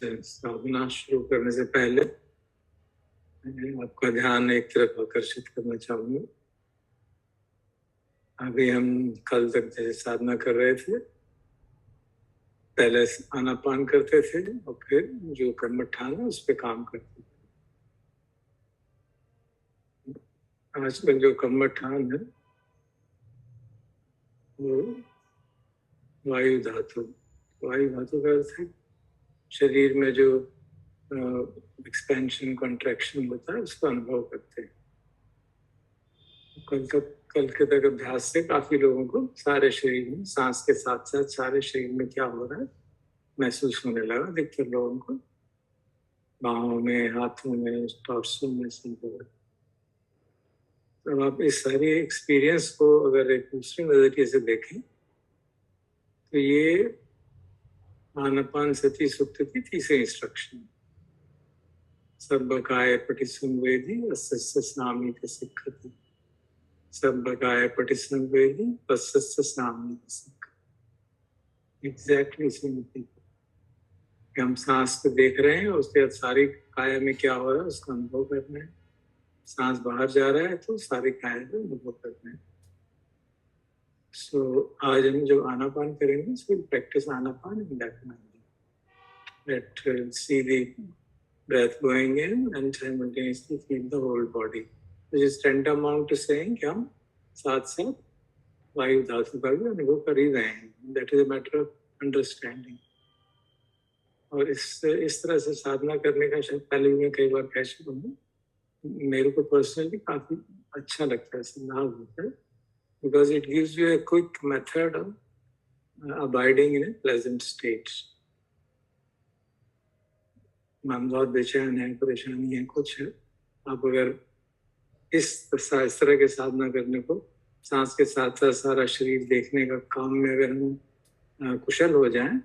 साधना शुरू करने से पहले मैं आपका ध्यान एक तरफ आकर्षित करना चाहूंगा। अभी हम कल तक जैसे साधना कर रहे थे, पहले आनापान करते थे और फिर जो कर्मठान है उस पर काम करते थे। आजकल जो कर्मठान है वो वायु धातु का अर्थ है शरीर में जो एक्सपेंशन कॉन्ट्रैक्शन होता है उसका अनुभव करते हैं। कल के तक अभ्यास से काफी लोगों को सारे शरीर में सांस के साथ साथ सारे शरीर में क्या हो रहा है महसूस होने लगा। अधिकतर लोगों को बाहों में, हाथों में, टॉर्सो में सब। तो आप इस सारी एक्सपीरियंस को अगर एक दूसरे नजरिए से देखें तो ये आनापान सति सुक्ति की तीसरी इंस्ट्रक्शन, सब्बकाय पटिसंवेदी अस्स्य स्नामीति सिक्खति, सब्बकाय पटिसंवेदी अस्स्य स्नामीति सिक्खति। Exactly same thing. हम सांस को देख रहे हैं, उसके बाद सारी काया में क्या हो रहा है उसका अनुभव करना है। सांस बाहर जा रहा है तो सारी काया का अनुभव करना है। सो आज हम जो आनापान करेंगे so we'll practice Anapana in that manner. Let's see the breath going in and simultaneously feel the whole body. Which is tantamount to saying कि हम साथ साथ वायु धातु का भी अनुभव कर ही रहे हैं। That is a matter of understanding. और इस तरह से साधना करने का शायद पहले भी मैं कई बार कह चुका हूँ, मेरे को पर्सनली काफी अच्छा लगता है, लाभ होता है, because it gives you a quick method of abiding in a pleasant state. मन बहुत बेचैन है, परेशानी है, कुछ है, आप अगर इस तरह के साधना करने को सांस के साथ साथ सारा शरीर देखने का काम में अगर हम कुशल हो जाएं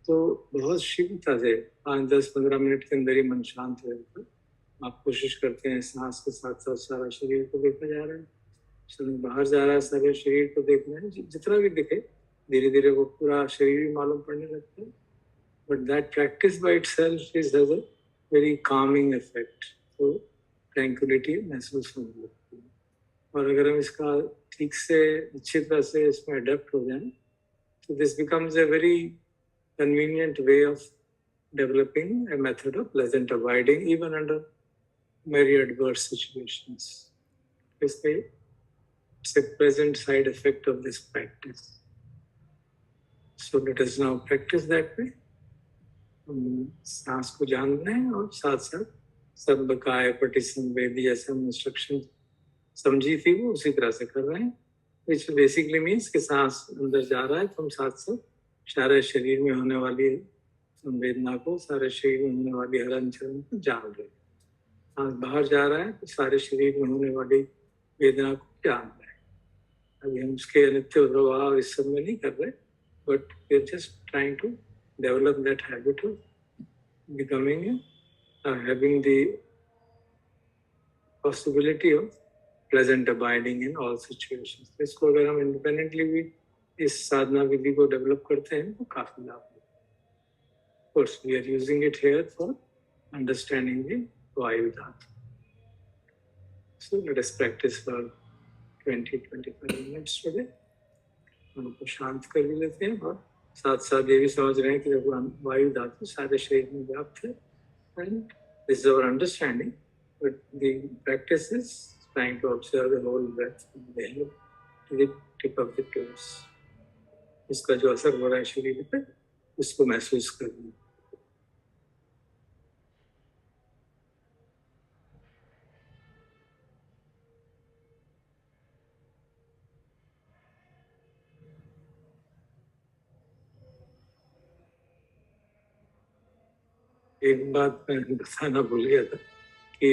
तो बहुत शीघ्रता से 5-10-15 मिनट के अंदर ही मन शांत हो जाता है। आप कोशिश करते हैं सांस के साथ साथ सारा शरीर को देखा जा रहा है, शरीर बाहर जा रहा है, सारे शरीर को देखना है, जितना भी दिखे धीरे धीरे वो पूरा शरीर भी मालूम पड़ने लगता है। But that practice by itself is has a very Kameng effect. तो ट्रैंक्विलिटी महसूस होने लगती है। और अगर हम इसका ठीक से अच्छी तरह से इसमें अडेप्ट हो जाए तो this becomes a very convenient way of developing a method of pleasant abiding even under very adverse situations. It's a pleasant side effect of this practice. So let us now practice that way. सांस को जान रहे हैं और साथ साथ सब्बकाय पटिसंवेदी ऐसा instruction समझी थी वो उसी तरह से कर रहे हैं, which basically means कि सांस अंदर जा रहा है तो हम साथ साथ सारे शरीर में होने वाली संवेदना को, सारे शरीर में होने वाली हलन चलन को जान रहे हैं। सांस बाहर जा रहा है तो सारे शरीर में होने वाली वेदना को जान रहे हैं। अभी हम उसके नित्य प्रभाव इस सब में नहीं कर रहे, but we are just trying to develop that habit of becoming having the possibility of pleasant abiding in all situations. इसको अगर हम इंडिपेंडेंटली भी इस साधना विधि को डेवलप करते हैं तो काफी लाभ है। Of course, we are using it here for understanding the Vayu Dhatu. So let us practice for 20-25 minutes today. उनको शांत कर भी लेते हैं और साथ साथ ये भी समझ रहे हैं कि जब वायु धातु सारे शरीर में व्याप्त है, and this is our understanding, but the practice is trying to observe the whole breath from the head to the tip of the toes. इसका जो असर हो रहा है शरीर पे उसको महसूस करना। एक बात मैं बताना भूल गया था कि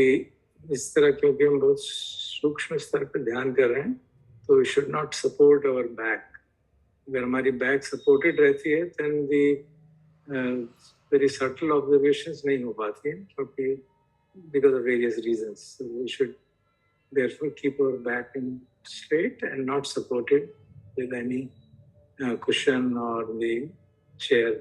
इस तरह क्योंकि हम बहुत सूक्ष्म स्तर पर ध्यान कर रहे हैं तो we should not support our back. अगर हमारी बैक सपोर्टेड रहती है then the very subtle observations नहीं हो पाती हैं, क्योंकि because of various reasons. So we should therefore keep our back in straight and not supported with any cushion or the chair.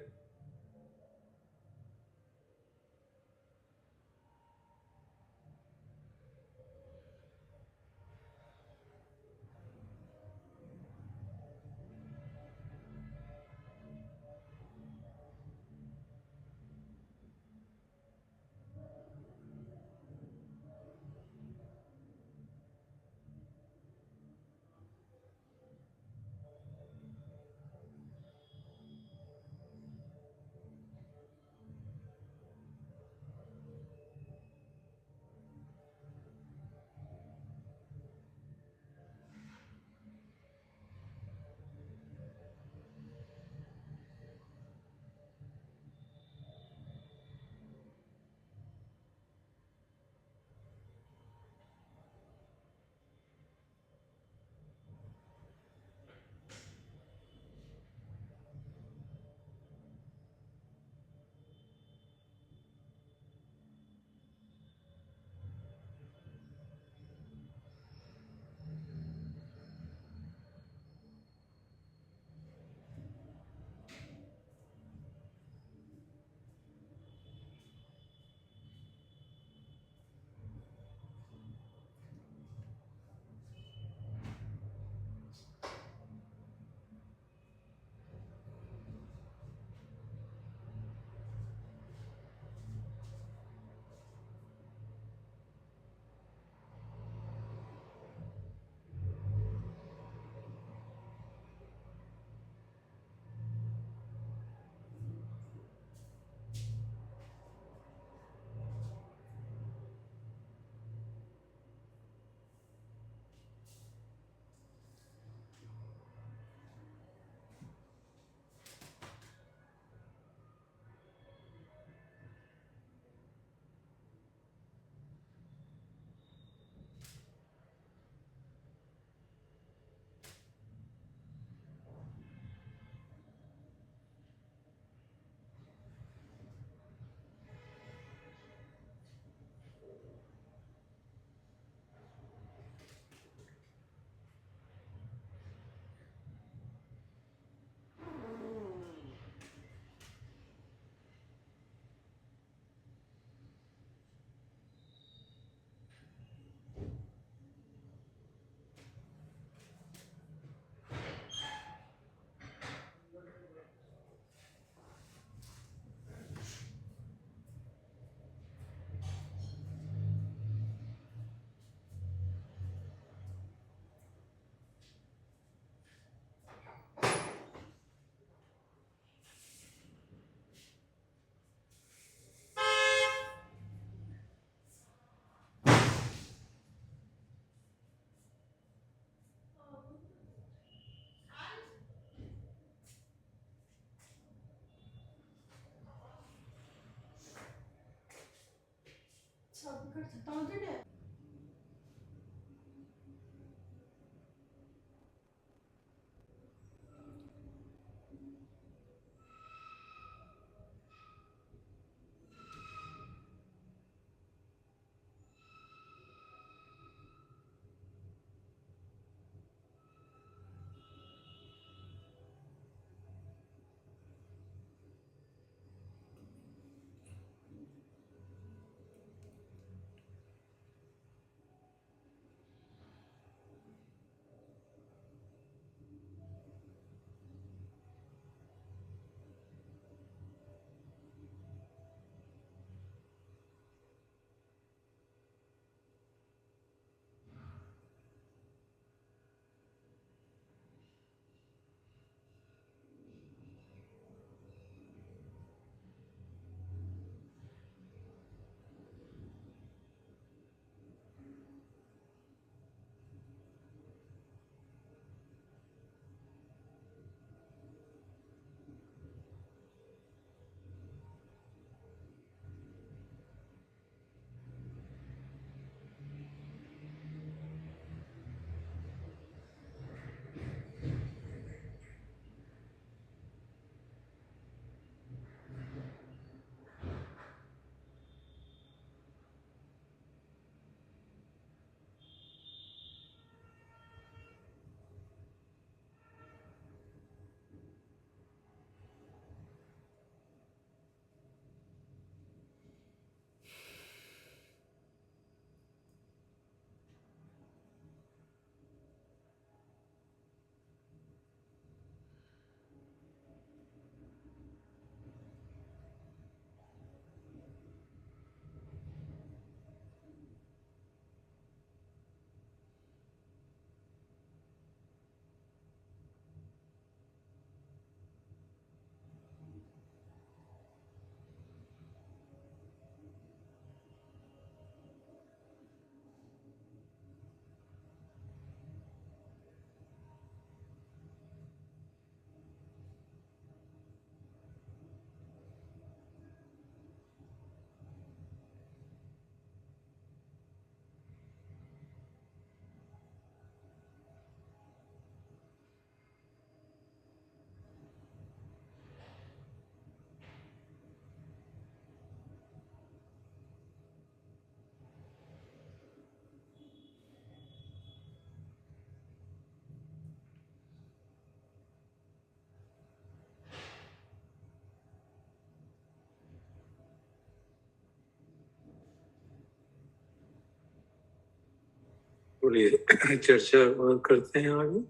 थोड़ी चर्चा और करते हैं आगे।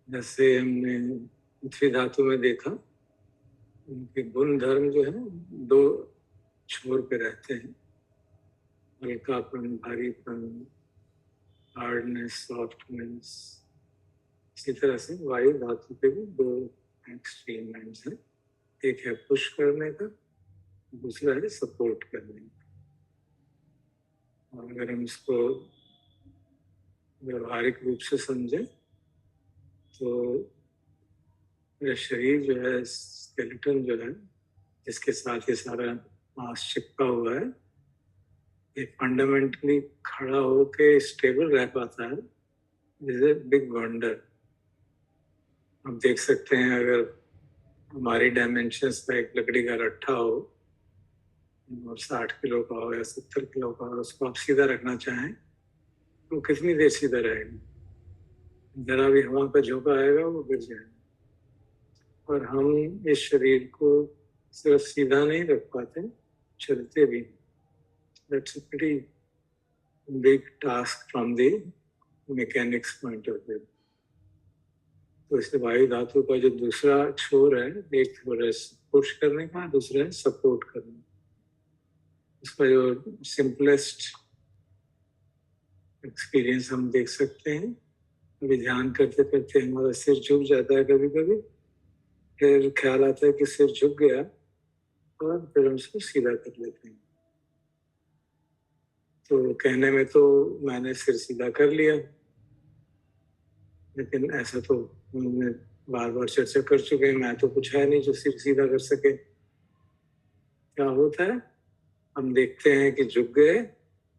जैसे हमने पृथ्वी धातु में देखा, उनके गुण धर्म जो है दो छोर पे रहते हैं, हल्कापन, भारीपन, हार्डनेस, सॉफ्टनेस। इसी तरह से वायु धातु के भी दो एक्सट्रीम एंड्स हैं, एक है पुश करने का, दूसरा है सपोर्ट करने का। और अगर हम इसको व्यवहारिक रूप से समझें तो मेरा शरीर जो है, स्केलेटन जो है, जिसके साथ ये सारा मांस चिपका हुआ है, ये फंडामेंटली खड़ा होके स्टेबल रह पाता है। This a big wonder. आप देख सकते हैं, अगर हमारी डायमेंशंस का एक लकड़ी का रट्ठा हो और 60 किलो का हो या 70 किलो का हो, उसको आप सीधा रखना चाहें तो कितनी देर सीधा रहेगा? जरा भी हवा का झोंका आएगा वो गिर जाएगा। और हम इस शरीर को सिर्फ सीधा नहीं रख पाते, चलते भी। That's a pretty big task from the mechanics point of view. तो इसलिए वायु धातु का जो दूसरा छोर है, एक छोर है पुश करने का, दूसरा है सपोर्ट करने का। इसका जो सिंपलेस्ट एक्सपीरियंस हम देख सकते हैं, कभी ध्यान करते करते हमारा सिर झुक जाता है, कभी कभी फिर ख्याल आता है कि सिर झुक गया, और फिर हम उसको सीधा कर लेते हैं। तो कहने में तो मैंने सिर सीधा कर लिया, लेकिन ऐसा तो हमने बार बार चर्चा कर चुके हैं, मैं तो कुछ है नहीं जो सिर सीधा कर सके। क्या होता है, हम देखते हैं कि झुक गए,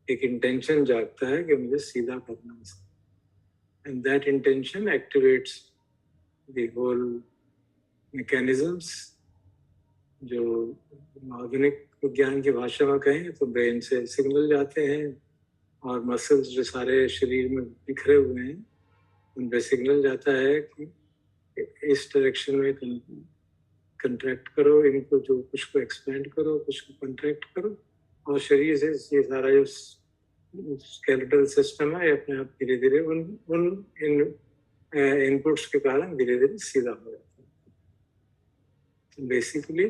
एक इंटेंशन जागता है कि मुझे सीधा करना है, and that intention activates the whole mechanisms. जो आधुनिक विज्ञान की भाषा में कहें तो ब्रेन से सिग्नल जाते हैं, और मसल्स जो सारे शरीर में बिखरे हुए हैं उन पे सिग्नल जाता है कि इस डायरेक्शन में कंट्रैक्ट करो, इनको जो कुछ को एक्सपेंड करो, कुछ को कंट्रैक्ट करो। और शरीर से ये सारा जो स्केलेटल सिस्टम है अपने आप धीरे धीरे उन इनपुट्स के कारण धीरे धीरे सीधा हो जाता है। बेसिकली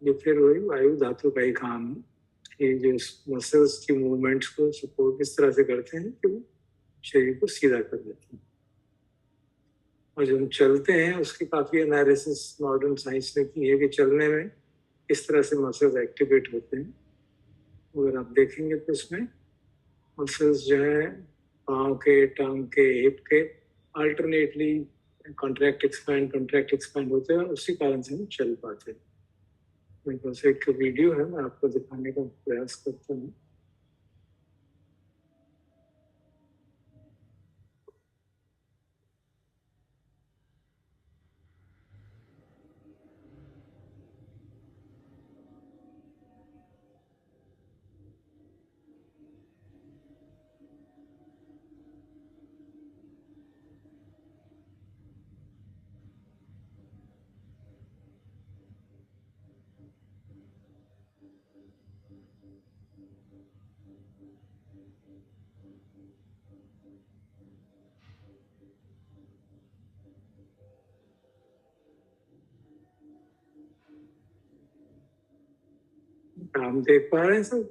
ये फिर वही वायु धातु का ही काम है कि जो मसल्स की मूवमेंट्स को सपोर्ट इस तरह से करते हैं कि वो शरीर को सीधा कर देते हैं। और जब हम चलते हैं उसकी काफी एनालिसिस मॉडर्न साइंस ने की है कि चलने में किस तरह से मसल्स एक्टिवेट होते हैं। अगर आप देखेंगे तो इसमें मसल्स जो है पाँव के, टांग के, हिप के अल्टरनेटली कॉन्ट्रैक्ट एक्सपैंड होते हैं, और उसी कारण से हम चल पाते हैं। मेरे पास एक वीडियो है, मैं आपको दिखाने का प्रयास करता हूँ। हम देख पा रहे हैं सब?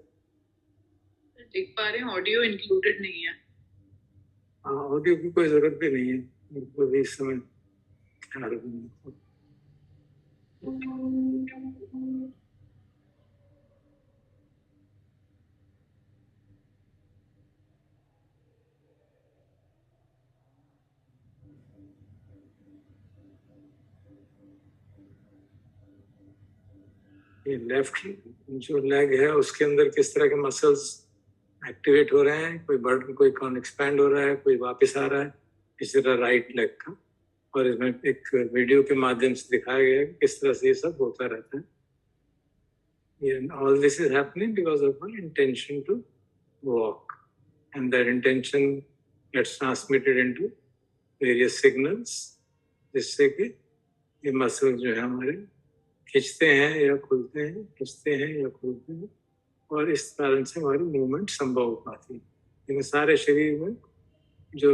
देख पा रहे हैं, ऑडियो इंक्लूडेड नहीं है। हाँ, ऑडियो की कोई जरूरत भी नहीं है, बिल्कुल भी इस समय ख्याल नहीं। ये लेफ्ट जो लेग है उसके अंदर किस तरह के मसल्स एक्टिवेट हो रहे हैं, कोई बढ़, कोई कौन एक्सपैंड हो रहा है, कोई वापस आ रहा है, इसी तरह राइट लेग का। और इसमें एक वीडियो के माध्यम से दिखाया गया है किस तरह से ये सब होता रहता है। All this is happening because of our intention to walk, and that intention gets transmitted into various signals, जिससे कि ये मसल जो है हमारे खींचते हैं या खुलते हैं, खींचते हैं या खुलते हैं, और इस कारण से हमारी मूवमेंट संभव हो पाती है। लेकिन सारे शरीर में जो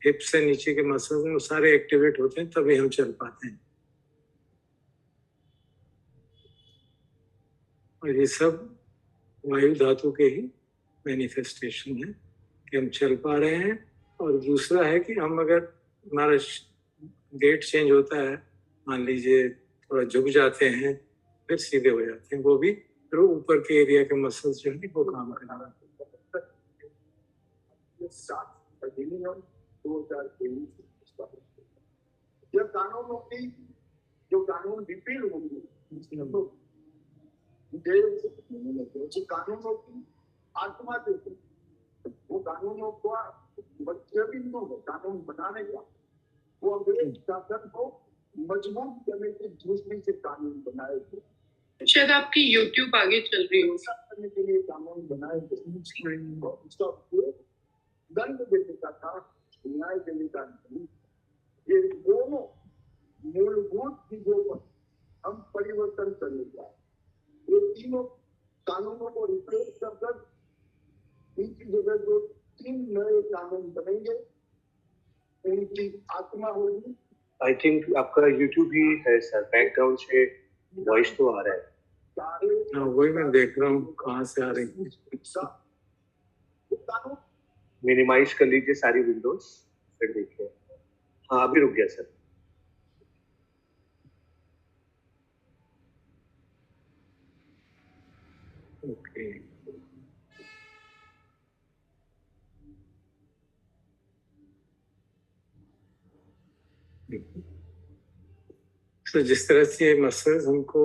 हिप से नीचे के मसल्स हैं वो सारे एक्टिवेट होते हैं, तभी हम चल पाते हैं। और ये सब वायु धातु के ही मैनिफेस्टेशन है कि हम चल पा रहे हैं। और दूसरा है कि हम अगर हमारा गेट चेंज होता है, मान लीजिए थोड़ा झुक जाते हैं फिर सीधे हो जाते हैं, वो भी फिर ऊपर के एरिया के मसल्स जो है वो काम कर रहा है। जब कानूनों की जो कानून रिपील होंगे कानूनों की आत्मा के वो कानूनों का कानून बनाने का वो अंग्रेज शासन को मजबूत करने की दृष्टि से कानून बनाए थे। शायद आपकी YouTube आगे चल रही हो। करने के लिए कानून बनाए थे, उसका दंड देने का था, न्याय देने का नहीं। ये दोनों मूलभूत चीजों पर हम परिवर्तन करने जा रहे हैं। ये तीनों कानूनों को रिप्लेस कर इनकी जगह जो 3 नए कानून बनेंगे, उनकी आत्मा होगी। आई थिंक आपका यूट्यूब ही है सर, बैकग्राउंड से वॉइस तो आ रहा है। वही मैं देख रहा हूँ कहाँ से आ रही है। मिनिमाइज कर लीजिए सारी विंडोज, फिर देखिए। हाँ अभी रुक गया सर। ओके तो जिस तरह से ये मसल्स हमको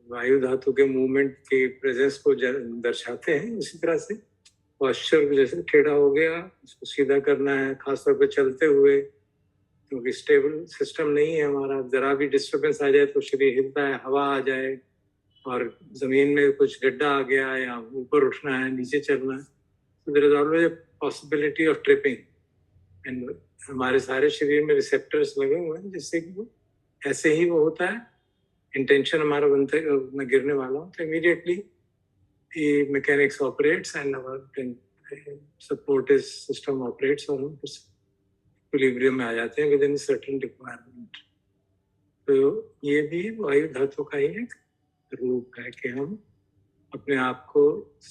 वायु धातु के मूवमेंट के प्रेजेंस को दर्शाते हैं, उसी तरह से पॉस्चर जैसे टेढ़ा हो गया उसको सीधा करना है, खासतौर पे चलते हुए, क्योंकि स्टेबल सिस्टम नहीं है हमारा। जरा भी डिस्टर्बेंस आ जाए तो शरीर हिलता है, हवा आ जाए और जमीन में कुछ गड्ढा आ गया या ऊपर उठना है, नीचे चलना है, तो there is always a possibility of tripping. And हमारे सारे शरीर में रिसेप्टर्स लगे हुए हैं जिससे कि वो ऐसे ही वो होता है, इंटेंशन हमारा बनता है मैं गिरने वाला हूँ, तो immediately the mechanics operates and our supportive system operates और हम इक्विलिब्रियम में आ जाते हैं within certain requirement। तो ये भी वायु धातु का ही एक रूप है कि हम अपने आप को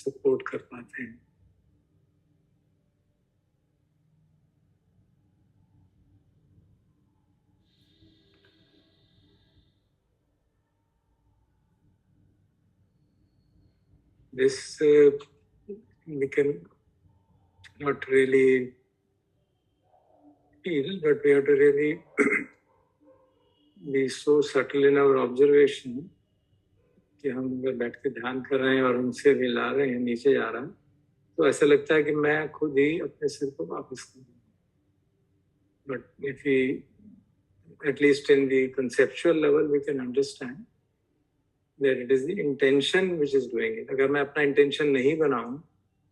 सपोर्ट कर पाते हैं। This we can not really feel, but we have to really be so subtle in our observation कि हम अगर बैठ के ध्यान कर रहे हैं और हमसे हिला रहे हैं, नीचे जा रहा है, तो ऐसा लगता है कि मैं खुद ही अपने सिर को वापस कर रहा हूँ। But if we, at least in the conceptual level, we can understand that it is the intention which is doing it. अगर मैं अपना intention नहीं बनाऊं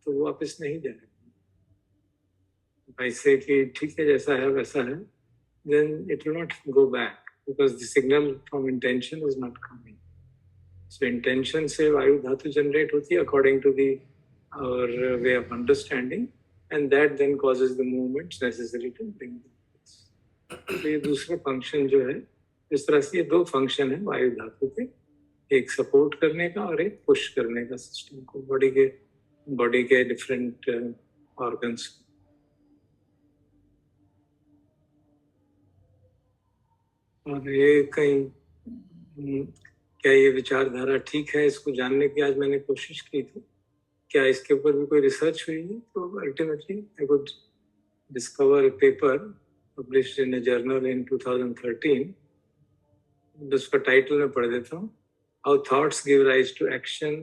तो वो वापस नहीं जाएगा। वैसे कि ठीक है जैसा है वैसा है, then it will not go back because the signal from intention is not coming. So intention से वायु धातु generate होती है according to the our way of understanding, and that then causes the movements necessary to bring them. तो ये दूसरा function जो है, इस तरह से ये 2 फंक्शन है वायु धातु के, एक सपोर्ट करने का और एक पुश करने का सिस्टम को, बॉडी के डिफरेंट ऑर्गन्स। और ये कहीं क्या ये विचारधारा ठीक है, इसको जानने की आज मैंने कोशिश की थी, क्या इसके ऊपर भी कोई रिसर्च हुई है? तो ultimately I could discover a paper published in a journal in 2013। उसका टाइटल मैं पढ़ देता हूँ। How thoughts give rise to action,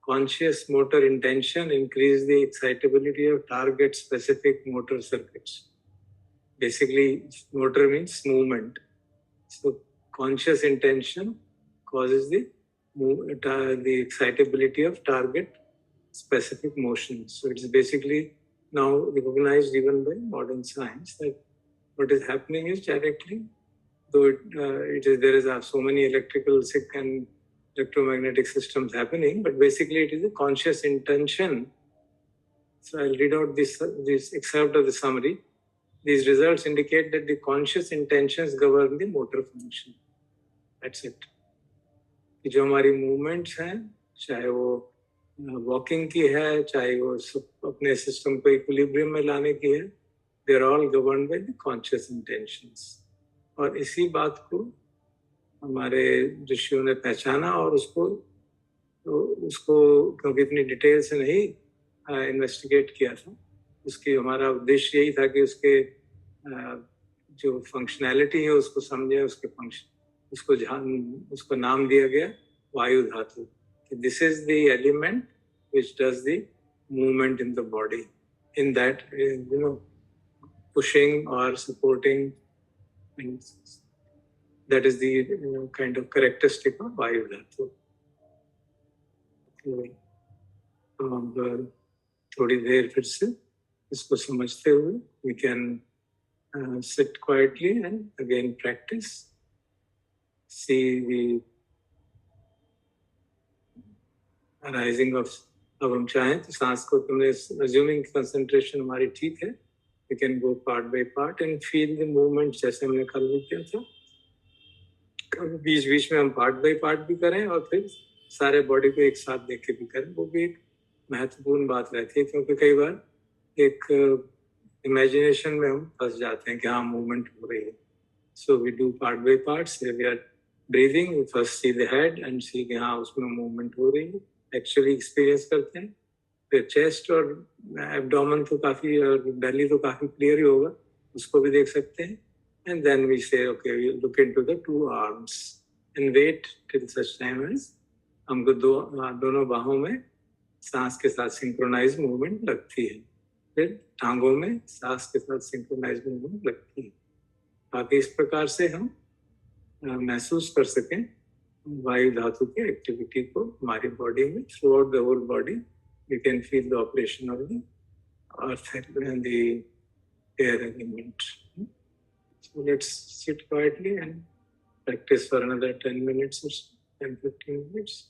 conscious motor intention increase the excitability of target specific motor circuits. Basically, motor means movement. So conscious intention causes the excitability of target specific motion. So it's basically now recognized even by modern science that what is happening is directly, though there is so many electrical and electromagnetic systems happening, but basically it is a conscious intention So I'll read out this excerpt of the summary. These results indicate that the conscious intentions govern the motor function. That's it. कि जो हमारी movements हैं, चाहे वो walking की है, चाहे वो अपने सिस्टम को इक्विलिब्रियम में लाने की है, they are all governed by the conscious intentions. और इसी बात को हमारे ऋषियों ने पहचाना और उसको क्योंकि इतनी डिटेल से नहीं इन्वेस्टिगेट किया था, उसकी हमारा उद्देश्य यही था कि उसके जो फंक्शनैलिटी है उसको समझे, उसके फंक्शन उसको नाम दिया गया वायु धातु. This is the element which does the movement in the body, in that pushing or supporting things. That is the kind of characteristic of vayu dhatu. तो अब थोड़ी देर फिर से इसको समझते हुए we can sit quietly and again practice. See the arising of. अब हम चाहें तो सांस को तुमने assuming concentration हमारी ठीक है, we can go part by part and feel the movement जैसे हमने कल भी किया था. बीच बीच में हम पार्ट बाय पार्ट भी करें और फिर सारे बॉडी को एक साथ देख के भी करें. वो भी एक महत्वपूर्ण बात रहती है, क्योंकि कई बार एक इमेजिनेशन में हम फंस जाते हैं कि हाँ मूवमेंट हो रही है. So we do part by part. We are breathing, we first see the head and see कि हाँ उसमें मूवमेंट हो रही है, एक्चुअली एक्सपीरियंस करते हैं. फिर चेस्ट और एब्डोमेन तो काफी, और बेली तो काफी क्लियर ही होगा, उसको भी देख सकते हैं. And then we say, okay, we'll look into the two arms and wait till such time as हमको दोनों बाहों में सांस के साथ सिंक्रोनाइज मूवमेंट लगती है. फिर टांगों में सांस के साथ सिंक्रोनाइज मूवमेंट लगती है, ताकि इस प्रकार से हम महसूस कर सकें वायु धातु की एक्टिविटी को हमारी बॉडी में. Throughout the whole body we can feel the operation of the earth and the air element. So let's sit quietly and practice for another 10 minutes or so, 10-15 minutes.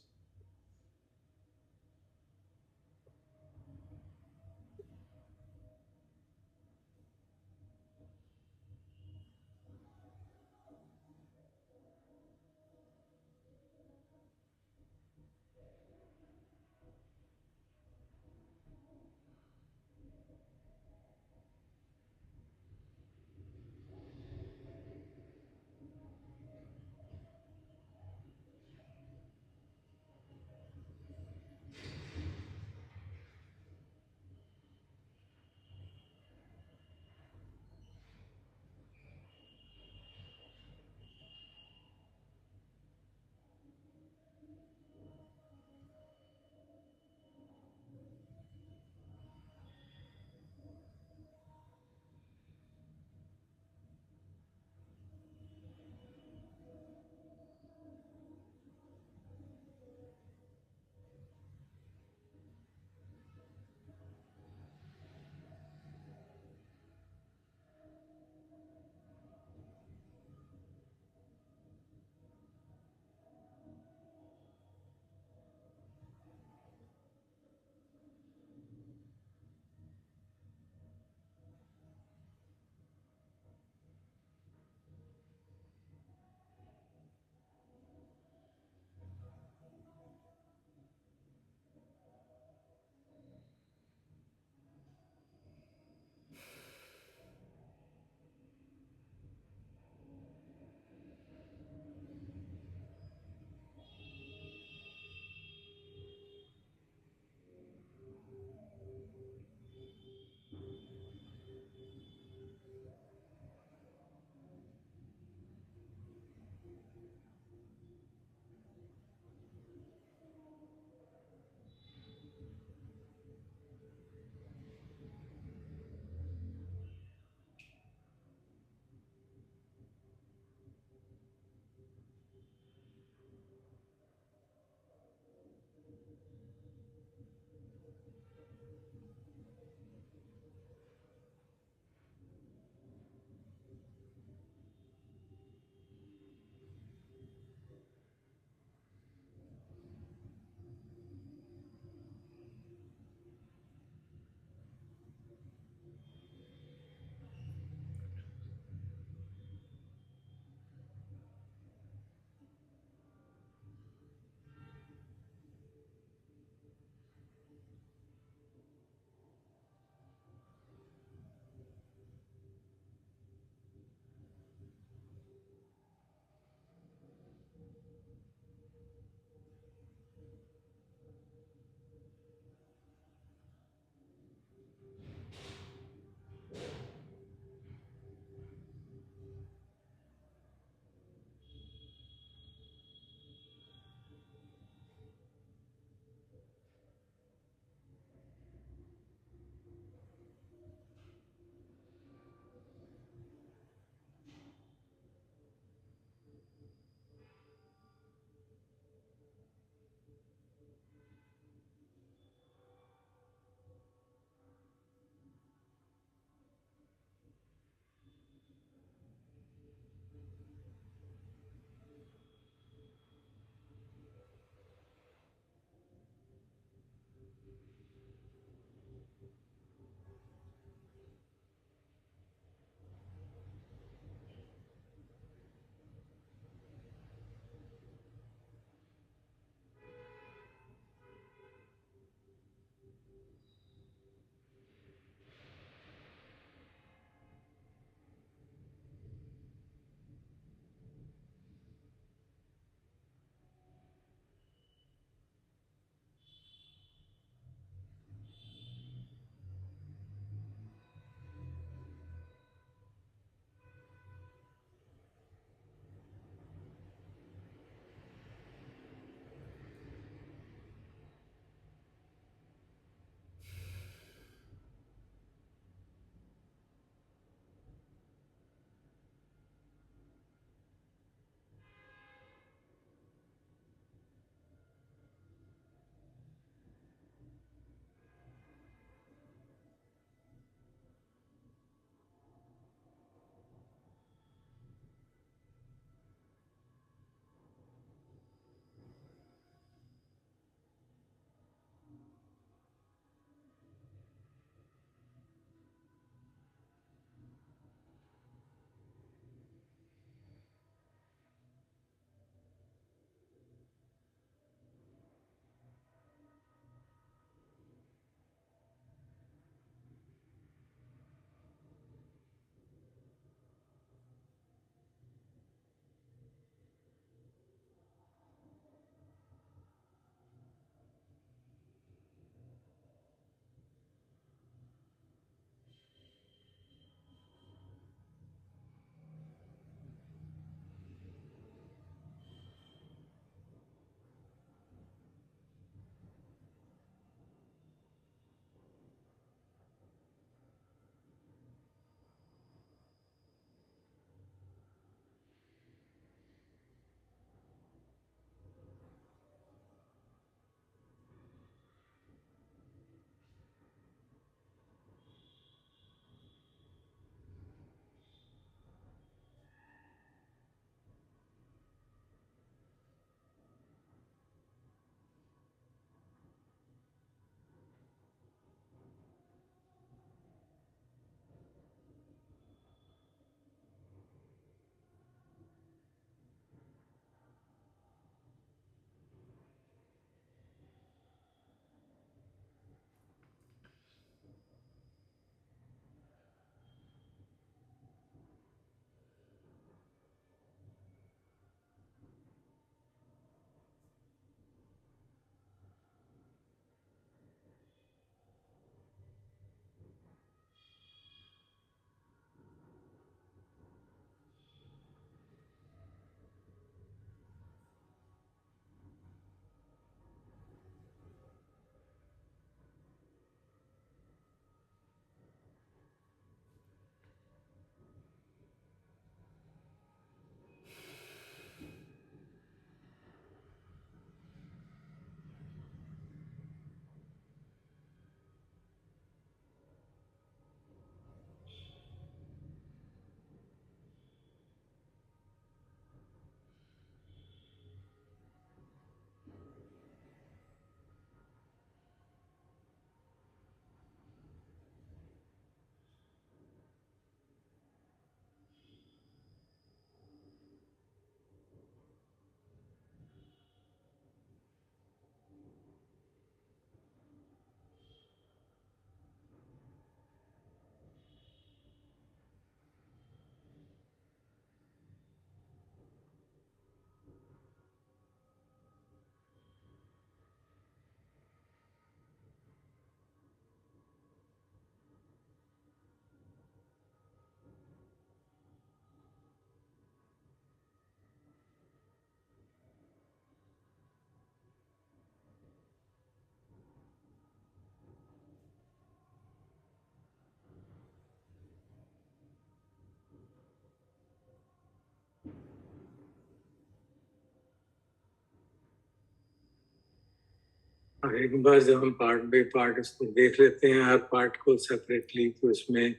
और एक बार जब हम part by part उसको देख लेते हैं, हर part को separately, तो उसमें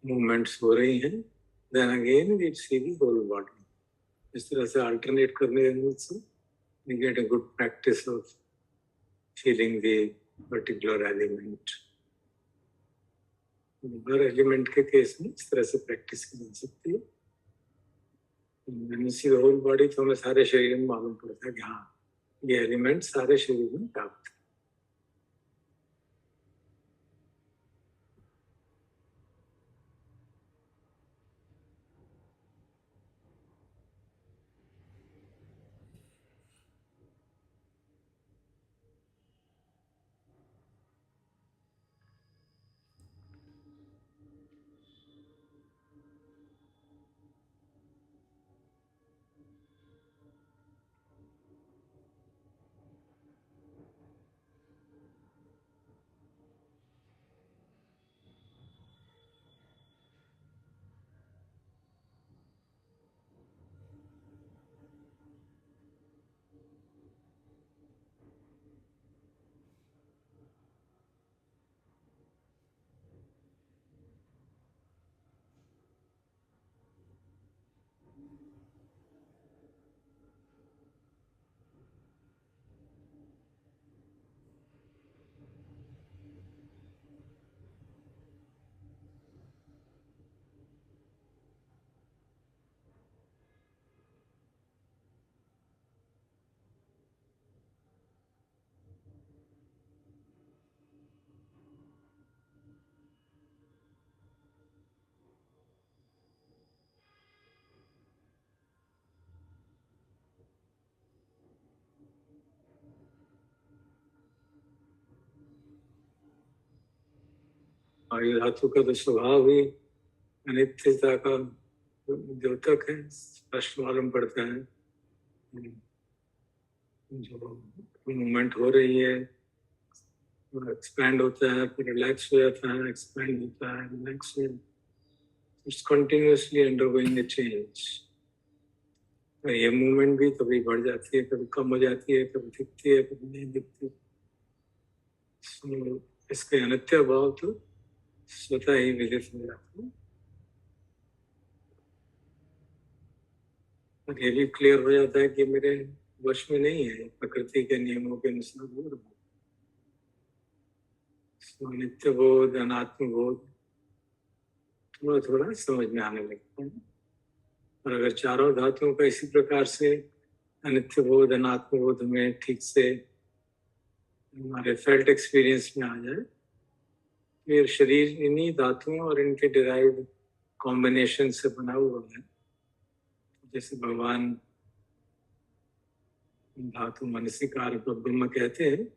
मूवमेंट्स हो रही हैं, then again we see the whole body. इस तरह से अल्टरनेट करने से we get a good practice of feeling the particular element. हर एलिमेंट के केस में इस तरह से प्रैक्टिस की जा सकती है. सी द होल बॉडी, तो हमें सारे शरीर में मालूम पड़ता है कि हाँ, ये एलिमेंट सारे शरीर में प्राप्त है. वायु धातु का तो स्वभाव ही अनित्यता का द्योतक है, स्पष्ट मालूम पड़ता है. जो मूवमेंट हो रही है, एक्सपैंड होता है, फिर रिलैक्स हो जाता है, एक्सपैंड होता है, रिलैक्स हो, it's continuously undergoing a change. ये मूवमेंट भी कभी बढ़ जाती है, कभी कम हो जाती है, कभी दिखती है, कभी नहीं दिखती. So, इसके अनित्य भाव तो स्वतः ही विदित हो जाता है. और ये भी क्लियर हो जाता है कि मेरे वश में नहीं है, प्रकृति के नियमों के अनुसार हो रहा है. So, नित्य बोध, अनात्म बोध थोड़ा थोड़ा समझ में आने लगता है. और अगर चारों धातुओं का इसी प्रकार से अनित्य बोध, अनात्म बोध में ठीक से हमारे फेल्ट एक्सपीरियंस में आ जाए, फिर शरीर इन्हीं धातुओं और इनके डिराइव्ड कॉम्बिनेशन से बना हुआ है. जैसे भगवान धातु मनसिकार को ब्रह्म कहते हैं.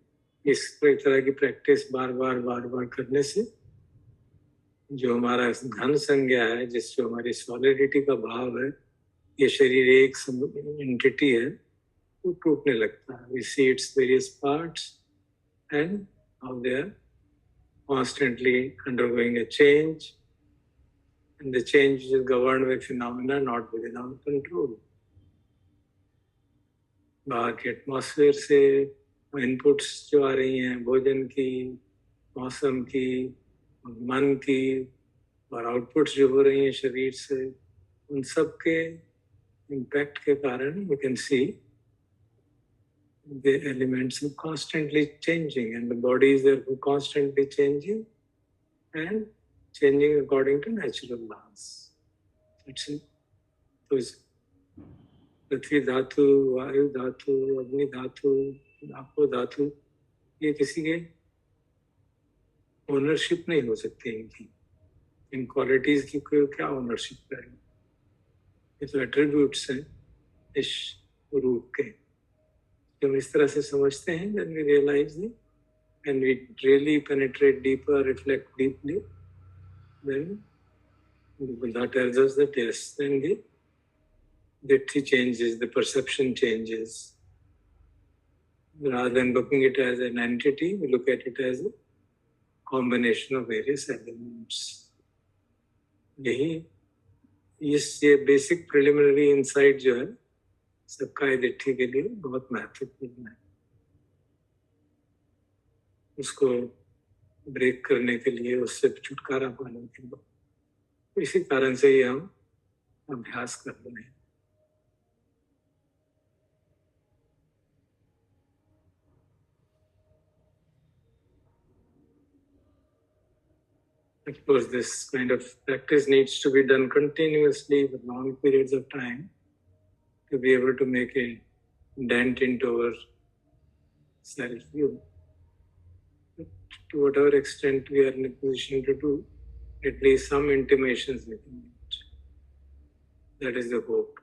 इस तरह की प्रैक्टिस बार बार करने से जो हमारा घन संज्ञा है, जिससे हमारी सॉलिडिटी का भाव है, ये शरीर एक एंटिटी है, वो टूटने लगता है. We see its various parts and how they are constantly undergoing a change, and the change is governed by phenomena not within our control. बाहर के एटमॉस्फेयर से इनपुट्स जो आ रही हैं, भोजन की, मौसम की, मन की, और आउटपुट्स जो हो रही हैं शरीर से, उन सब के इम्पैक्ट के कारण we can see the elements are constantly changing, and the body is therefore constantly changing and changing according to natural laws. That's it. So पृथ्वी धातु, वायु धातु, अग्नि धातु, आपो धातु, ये किसी के ओनरशिप नहीं हो सकती इनकी. इन क्वालिटीज की कोई क्या ओनरशिप है? ये तो एट्रीब्यूट्स हैं इस रूप के. जब इस तरह से समझते हैं, then we realize it, and we really penetrate deeper, reflect deeply, then Buddha tells us that yes, then the ditti changes, the perception changes. Rather than looking at it as an entity, we look at it as a combination of various elements. यही ये basic preliminary insight जो है, सबका दिट्ठी के लिए बहुत महत्वपूर्ण है. उसको ब्रेक करने के लिए, उससे छुटकारा पाने के लिए। इसी कारण से ही हम अभ्यास कर रहे हैं। Of course, this kind of practice needs to be done continuously for long periods of time to be able to make a dent into our self-view. To whatever extent we are in a position to do, at least some intimations we can get. That is the hope.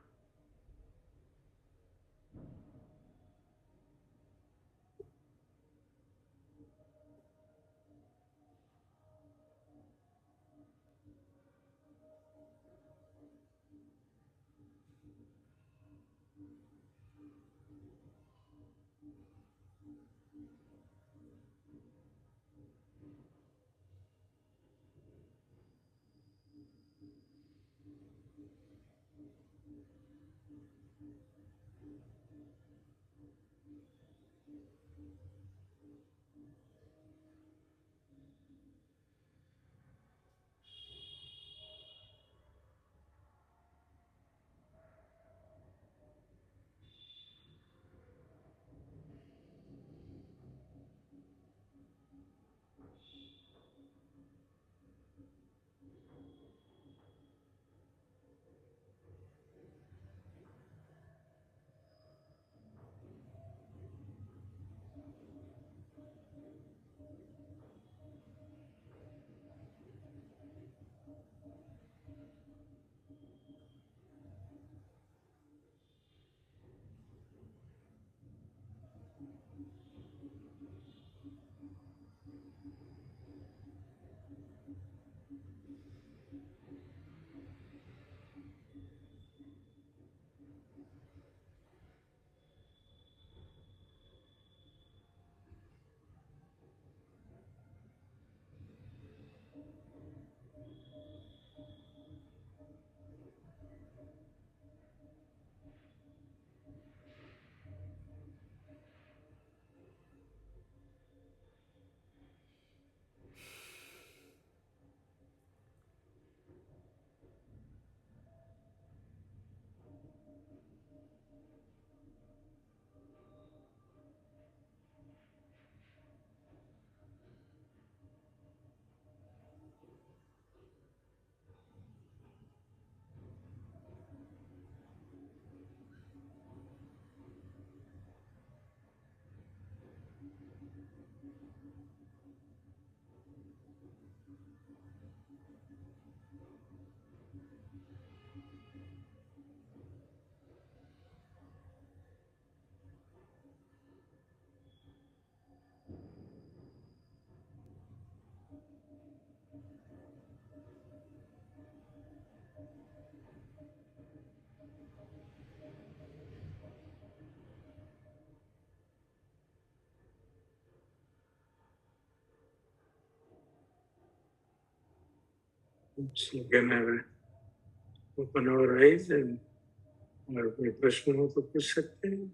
So again, I will open our eyes and अगर कोई प्रश्न हो तो पूछ सकते हैं।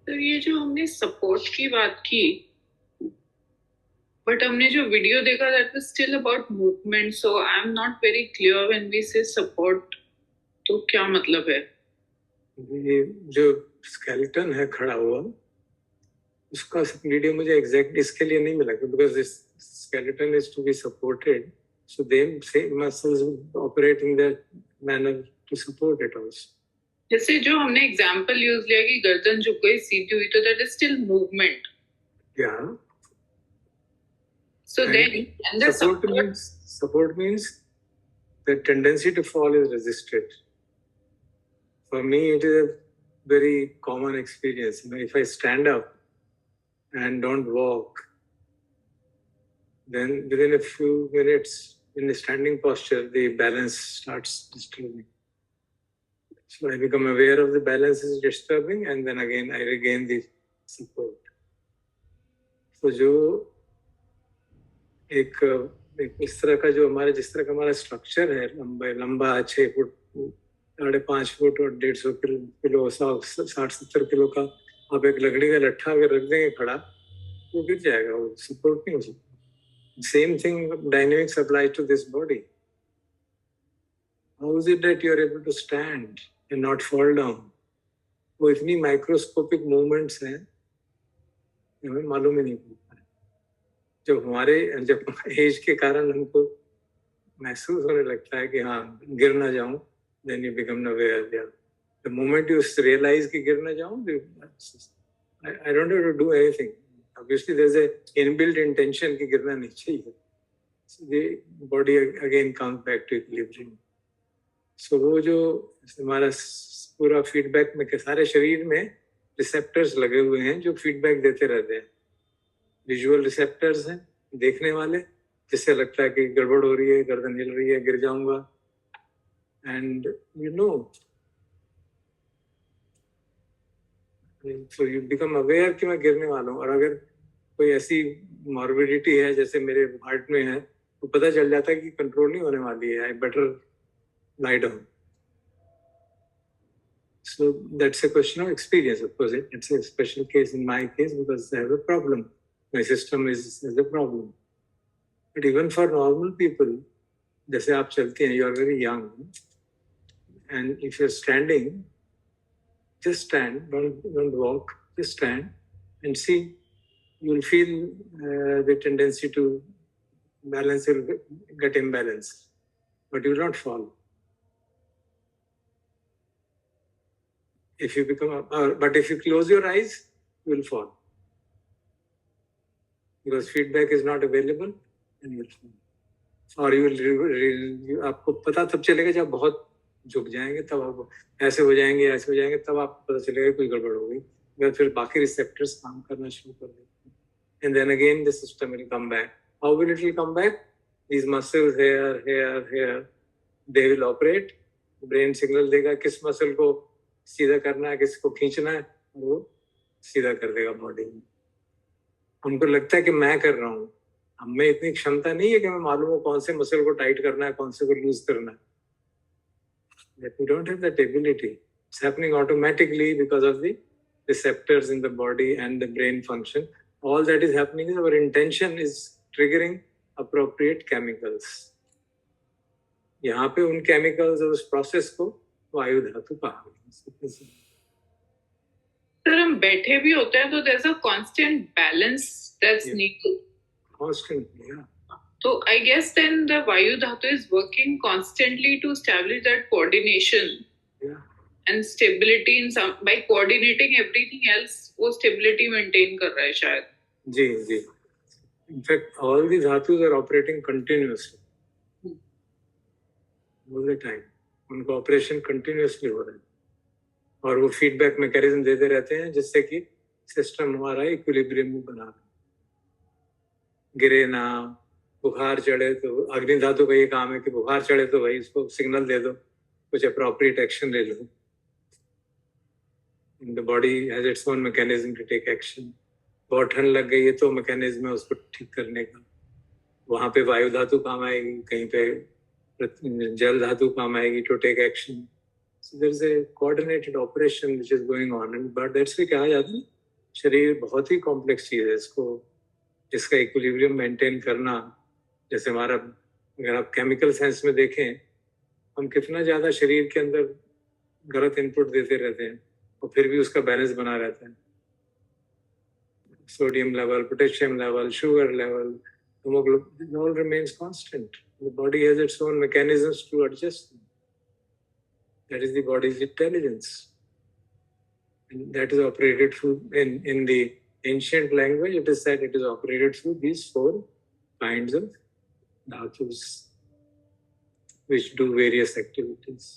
तो ये जो हमने सपोर्ट की बात की, बट हमने जो वीडियो देखा that was still about movement, so I am not very clear when we say support, तो क्या मतलब है? ये जो स्केलेटन है खड़ा हुआ, उसका वीडियो मुझे एग्जैक्ट इसके लिए नहीं मिला, because this skeleton is to be supported, so then same muscles operate in that manner to support it also. जैसे जो हमने एग्जांपल यूज लिया कि गर्दन झुक गई, सीधी हुई, तो दैट इज स्टिल मूवमेंट। या So then, and the support means the tendency to fall is resisted. For me, it is a very common experience. You know, if I stand up and don't walk, then within a few minutes, in the standing posture, the balance starts disturbing. So I become aware of the balance is disturbing, and then again I regain the support. So जो एक इस तरह का जो हमारे जिस तरह का हमारा स्ट्रक्चर है, लंबा 6 फुट 5.5 फुट और 150 किलो 60-70 किलो का आप एक लकड़ी का लट्ठा अगर रख देंगे खड़ा, वो गिर जाएगा, वो सपोर्ट नहीं हो सकता. Same thing, dynamics applies to this body. How is it that you are able to stand and not fall down? वो इतनी माइक्रोस्कोपिक मूवमेंट्स हैं, हमें मालूम ही नहीं पड़ता है. जब एज के कारण हमको महसूस होने लगता है कि हाँ गिर ना जाऊं, then you become aware. Yeah. The moment you realize कि गिर ना जाऊं, I don't have to do anything. Obviously, there's a inbuilt intention कि गिरना नहीं चाहिए. So the body again comes back to equilibrium. So वो जो हमारा पूरा फीडबैक में के सारे शरीर में रिसेप्टर्स लगे हुए हैं जो फीडबैक देते रहते हैं. विजुअल रिसेप्टर्स हैं, देखने वाले, जिससे लगता है कि गड़बड़ हो रही है, गर्दन हिल रही है, गिर जाऊंगा. And you know, so you become aware कि मैं गिरने वाला हूँ. और अगर कोई ऐसी मॉर्बिडिटी है जैसे मेरे हार्ट में है, तो पता चल जाता है कि कंट्रोल नहीं होने वाली है. I better lie down. So that's a question of experience. Of course, it's a special case in my case because I have a problem. My system is a problem. But even for normal people, जैसे आप चलते हैं, you are very young, and if you're standing, just stand, don't walk, just stand and see. You will feel the tendency to balance will get imbalanced, but you will not fall. If you but if you close your eyes, you will fall. Because feedback is not available, and you will fall. और आपको पता तब चलेगा जब बहुत झुक जाएंगे, तब आप ऐसे हो जाएंगे, तब आपको पता चलेगा कोई गड़बड़ हो गई. फिर बाकी रिसेप्टर्स काम करना शुरू कर देते हैं. And then again the system will come back. How will it come back? These muscles here, they will operate. Brain signal देगा किस मसल को सीधा करना है, किसको खींचना है, वो सीधा कर देगा बॉडी में. हमको लगता है कि मैं कर रहा हूँ, हमें इतनी क्षमता नहीं है कि हमें मालूम हो कौन से मसल को टाइट करना है, कौन से को लूज करना है. We don't have that ability. It's happening automatically because of the receptors in the body and the brain function. All that is happening is our intention is triggering appropriate chemicals. यहाँ पे उन chemicals और उस process को वायु धातु कहा गया. सर, हम बैठे भी होते हैं तो there's a constant balance that's needed. Constantly, yeah. So I guess then the Vayu Dhatu is working constantly to establish that coordination and stability in some, by coordinating everything else, वो stability maintain कर रहा है शायद. जी. In fact, all the dhatus are operating continuously. All the time. उनको operation continuously हो रहा है और वो फीडबैक मैकेनिज्म देते रहते हैं जिससे कि सिस्टम हमारा इक्विलिब्रियम में बना रहे. गिरे ना, बुखार चढ़े तो अग्नि धातु का ये काम है कि बुखार चढ़े तो भाई इसको सिग्नल दे दो, कुछ अप्रोप्रिएट एक्शन ले लो. The body has its own mechanism to take action. बहुत ठंड लग गई है तो मैकेनिज्म है उसको ठीक करने का. वहां पे वायु धातु काम आएगी, कहीं पे जल धातु काम आएगी to take action. So there is a coordinated operation which is going on. And but that's why कहा जाता है शरीर बहुत ही कॉम्प्लेक्स चीज है. इसको जिसका इक्विलिब्रियम मेंटेन करना, जैसे हमारा अगर आप केमिकल सेंस में देखें, हम कितना ज्यादा शरीर के अंदर गलत इनपुट देते रहते हैं और फिर भी उसका बैलेंस बना रहता है. Sodium level, potassium level, sugar level, hemoglobin all remains constant. The body has its own mechanisms to adjust. That is the body's intelligence, and that is operated through in the ancient language. It is said it is operated through these 4 kinds of dhatus, which do various activities.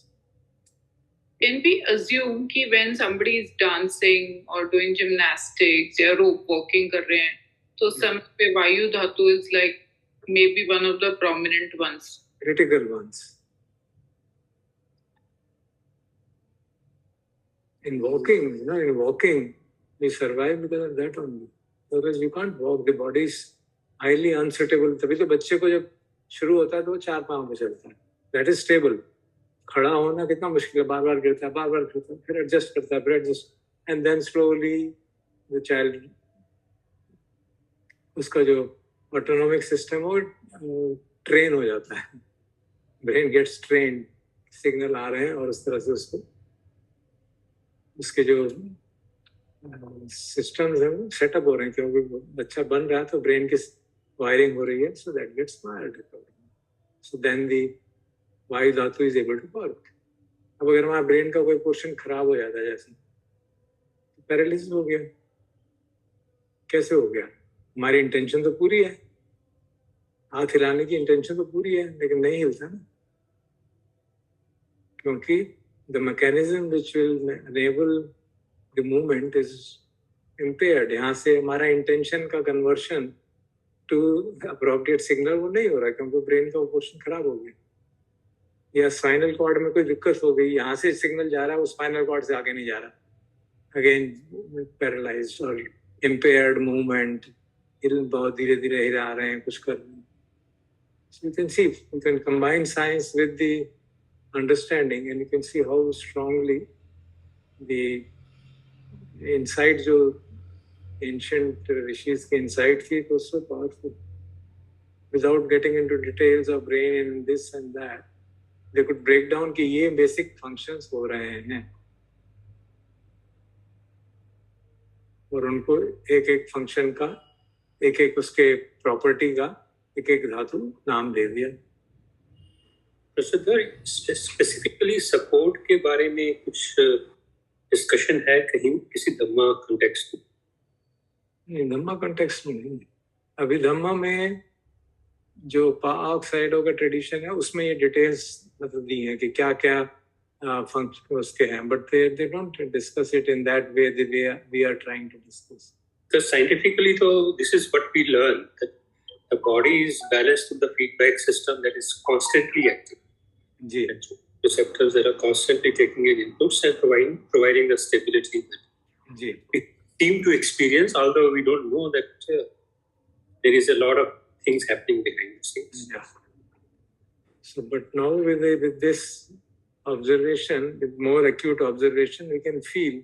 Can we assume कि when somebody is dancing or doing gymnastics या rope walking कर रहे हैं, तो समय पे वायु धातु is like maybe one of the prominent ones. Critical ones. In walking, we survive because of that only. Otherwise, you can't walk. The body is highly unsuitable. तभी तो बच्चे को जब शुरू होता है तो वो 4 पाँव पे चलता है. That is stable. खड़ा होना कितना मुश्किल है. बार-बार गिरता है, फिर adjust करता है, फिर adjust, and then slowly the child, उसका जो autonomic system वो train हो जाता है. Brain gets trained. Signal आ रहे हैं और उस तरह से उसके जो सिस्टम्स हैं वो सेटअप हो रहे हैं, क्योंकि बच्चा बन रहा है तो ब्रेन की वायरिंग हो रही है, so that gets wired. So then the vayu dhatu is able to work. अब अगर हमारा ब्रेन का कोई पोर्शन खराब हो जाता है, जैसे पैरालिसिस हो गया, कैसे हो गया? हमारी इंटेंशन तो पूरी है, हाथ हिलाने की इंटेंशन तो पूरी है, लेकिन नहीं हिलता ना, क्योंकि the mechanism which will enable the movement is impaired. यहाँ से हमारा intention का conversion to appropriate signal वो नहीं हो रहा, क्योंकि brain का पोर्शन खराब हो गया, या spinal cord में कोई दिक्कत हो गई, यहाँ से signal जा रहा है, वो spinal cord से आगे नहीं जा रहा, again paralyzed or impaired movement, बहुत धीरे धीरे हिला रहे हैं, कुछ कर रहे हैं. So you can see, you can combine science with the understanding, and you can see how strongly the insight जो ancient rishis के insight थी, it was so powerful. Without getting into details of brain and this and that, they could break down कि ये basic functions हो रहे हैं, और उनको एक एक function का, एक एक उसके property का, एक एक धातु नाम दे दिया. सर, स्पेसिफिकली सपोर्ट के बारे में कुछ डिस्कशन है कहीं किसी धम्मा कॉन्टेक्स्ट में? नहीं, धम्मा कॉन्टेक्स्ट में नहीं. अभी धम्मा में जो ऑक्साइडो का ट्रेडिशन है उसमें ये डिटेल्स मतलब दी है कि क्या क्या फंक्शन उसके हैं, but they don't discuss it in that way we are trying to discuss. तो साइंटिफिकली तो this is what we learn, that the body is balanced with the feedback system that is constantly active. जी, receptors that are constantly taking in inputs and providing the stability that we seem to experience, although we don't know that there is a lot of things happening behind the scenes. Yeah. So, but now with this observation, with more acute observation, we can feel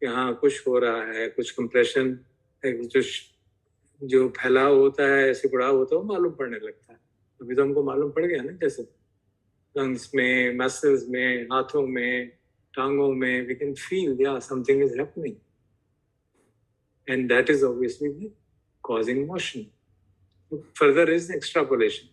कि हाँ कुछ हो रहा है, कुछ compression, जो फैलाव होता है, सिकुड़ाव होता है, वो मालूम पड़ने लगता है. अभी तो हमको मालूम पड़ गया ना, जैसे lungs में, muscles में, हाथों में, टांगों में, we can feel, yeah, something is happening. And that is obviously causing motion. Further is extrapolation.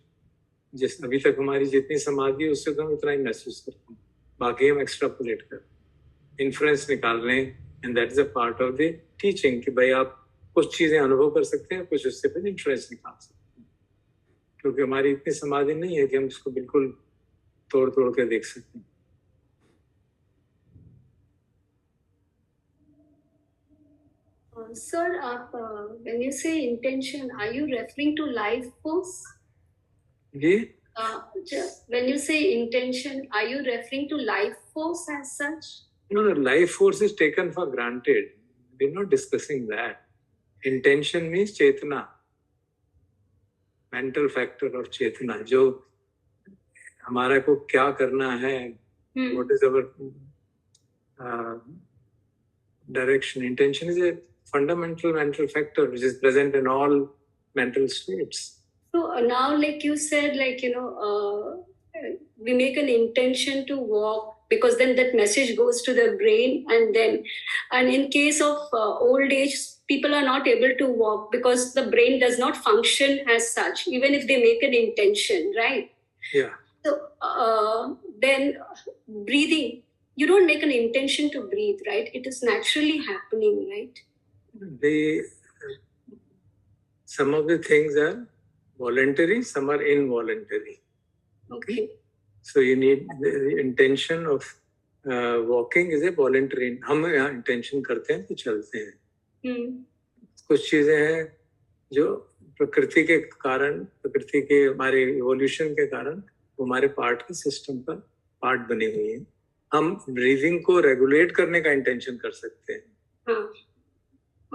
जिस अभी तक हमारी जितनी समाधि है उससे तो हम इतना ही महसूस करते हैं, बाकी हम एक्स्ट्रापोलेट कर इन्फ्लुएंस निकाल रहे हैं. And that is a part of the teaching कि भाई आप कुछ चीजें अनुभव कर सकते हैं, कुछ उससे फिर इन्फ्लुएंस निकाल सकते हैं, क्योंकि हमारी इतनी समाधि नहीं है कि हम उसको बिल्कुल तोड़ तोड़ के देख सकते हैं. Sir, when you say intention, are you referring to life force? Ji. When you say intention, are you referring to life force as such? No, life force is taken for granted. We're not discussing that. Intention means chetana, mental factor of chetana. जो हमारा को क्या करना है, what is our direction. Intention is a fundamental mental factor which is present in all mental states. So now, like you said, like, we make an intention to walk because then that message goes to the brain, and in case of old age, people are not able to walk because the brain does not function as such, even if they make an intention, right? Yeah. So then breathing, you don't make an intention to breathe, right? It is naturally happening, right? Some of the things are voluntary, some are involuntary. Okay. So you need the intention of walking is a voluntary. हम intention करते हैं तो चलते हैं. कुछ चीजें हैं जो प्रकृति के कारण, प्रकृति के हमारे इवोल्यूशन के कारण वो हमारे पार्ट के सिस्टम का पार्ट बनी हुई है. हम ब्रीदिंग को रेगुलेट करने का इंटेंशन कर सकते हैं.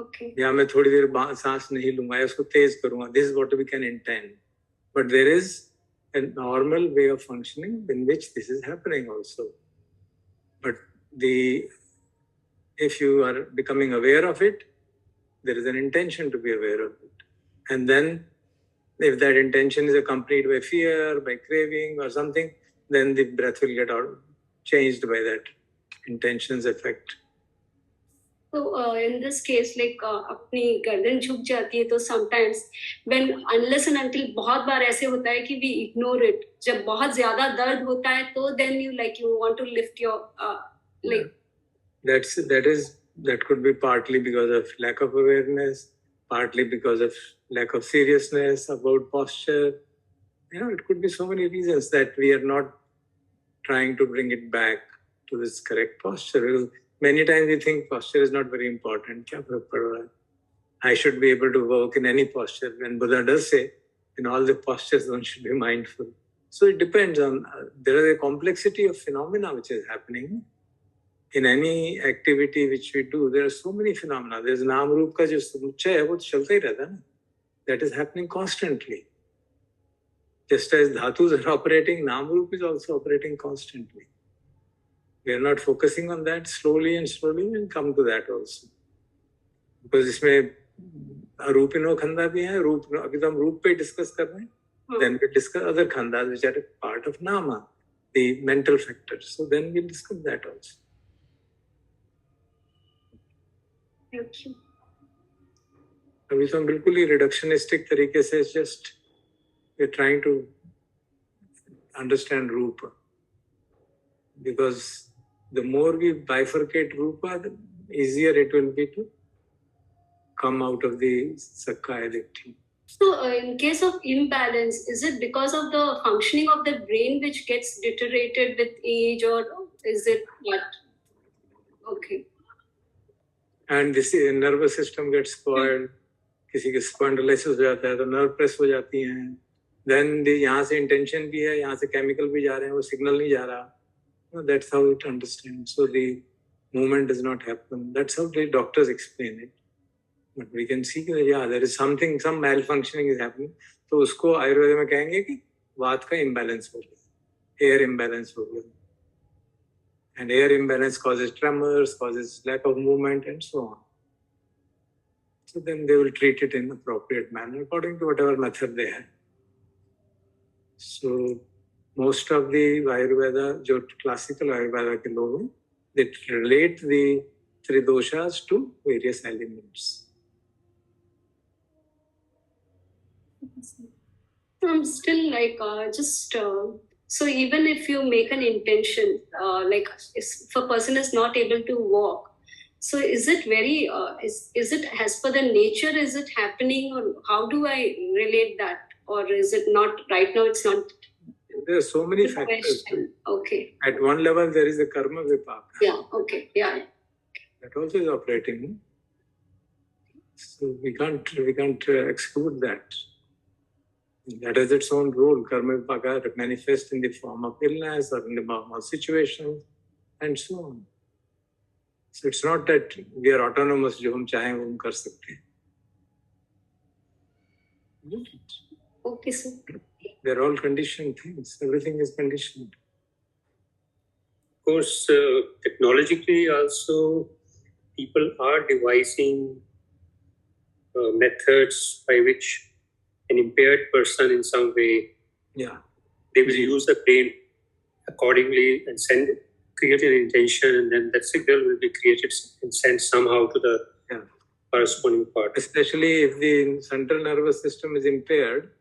Okay. या मैं थोड़ी देर सांस नहीं लूंगा या उसको तेज करूंगा. This is what we can intend. But there is a normal way of functioning in which this is happening also. But if you are becoming aware of it, there is an intention to be aware of it. And then if that intention is accompanied by fear, by craving or something, then the breath will get changed by that intention's effect. So in this case, like अपनी गर्दन झुक जाती है, तो sometimes when unless and until बहुत बार ऐसे होता है कि we ignore it. जब बहुत ज़्यादा दर्द होता है, तो then you want to lift your like. That could be partly because of lack of awareness, partly because of lack of seriousness about posture. It could be so many reasons that we are not trying to bring it back to this correct posture. Because many times we think posture is not very important. I should be able to work in any posture. When Buddha does say, in all the postures, one should be mindful. So it depends on, there is a complexity of phenomena which is happening. In any activity which we do, there are so many phenomena. There's Naam Roop ka jo samuchay hai, wo chalta hi rehta hai na. That is happening constantly. Just as dhatus are operating, Naam Roop is also operating constantly. We are not focusing on that. Slowly and we'll come to that also. Because इसमें अरूपिनो खंदा भी है. अभी तो हम रूप पे discuss कर रहे हैं. Then we discuss other khandas which are a part of nama, the mental factors. So then we'll discuss that also. Thank you. अभी तो हम बिल्कुल ही reductionistic तरीके से just we're trying to understand रूप. Because the more we bifurcate Rupa, the easier it will be to come out of the Sakkaya Ditthi. So, in case of imbalance, is it because of the functioning of the brain which gets deteriorated with age, or is it what? Okay. And this nervous system gets spoiled. किसी के spondylitis हो जाता है तो nerve press हो जाती हैं. Then यहाँ से intention भी है, यहाँ से chemical भी जा रहे हैं, वो signal नहीं जा रहा. That's how it understands. So the movement does not happen. That's how the doctors explain it. But we can see that there is some malfunctioning is happening. तो उसको आयुर्वेद में कहेंगे कि वात का imbalance हो गया, air imbalance हो गया. And air imbalance causes tremors, causes lack of movement, and so on. So then they will treat it in appropriate manner according to whatever method they have. So most of the Ayurveda, जो classical Ayurveda के लोग हैं, they relate the three doshas to various elements. I'm still like so even if you make an intention, like if a person is not able to walk, so is it very is it as per the nature? Is it happening, or how do I relate that, or is it not right now? It's not. There are so many factors. Okay. At one level, there is the karma vipaka. Yeah. Okay. Yeah. That also is operating. So we can't exclude that. That has its own role. Karma vipaka manifests in the form of illness or in the form of situations, and so on. So it's not that we are autonomous. जो हम चाहें वो हम कर सकते हैं. Okay, sir. They're all conditioned things. Everything is conditioned. Of course, technologically also, people are devising methods by which an impaired person in some way, they will use the brain accordingly and create an intention, and then that signal will be created and sent somehow to the corresponding part. Especially if the central nervous system is impaired,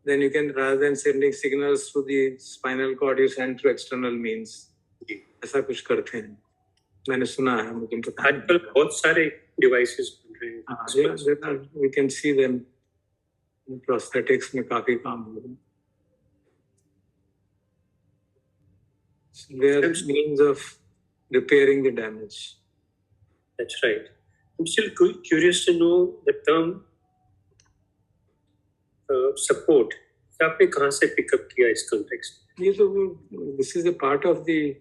then you can, rather than sending signals to the spinal cord, you send through external means. ऐसा कुछ करते हैं. मैंने सुना है, मुझे पता है. आजकल बहुत सारे devices बन रहे हैं. We can see them. Prosthetics में काफी काम हो रहा है. There are means of repairing the damage. That's right. I'm still curious to know the term support, आपने कहाँ से पिकअप किया इस context? ये तो this is a part of the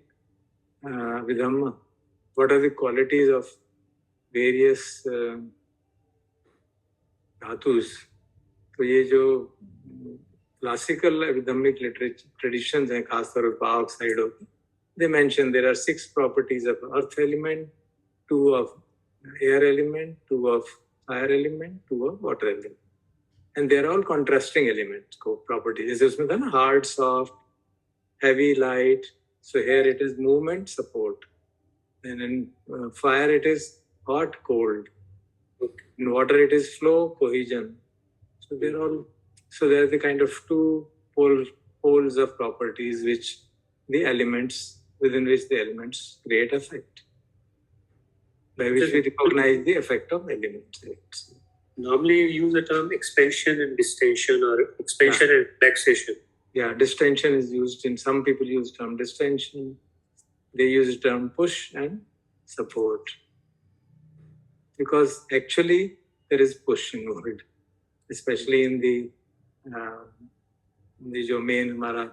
Vidhamma. What are the qualities of various धातुस? तो ये जो classical Vidhammic literature traditions हैं, खासतौर पर Bach side of, they mention there are 6 properties of earth element, 2 of air element, 2 of fire element, 2 of water element. And they are all contrasting elements, properties. This is hard, soft, heavy, light. So here it is movement, support. And in fire it is hot, cold. In water it is flow, cohesion. So they're all, so they're the kind of 2 poles of properties which the elements, within which the elements create effect. By which we recognize the effect of elements. Normally you use the term expansion and distension, or expansion and relaxation. Yeah, distension is used in, some people use term distension. They use term push and support. Because actually there is push involved, especially in the जो main हमारा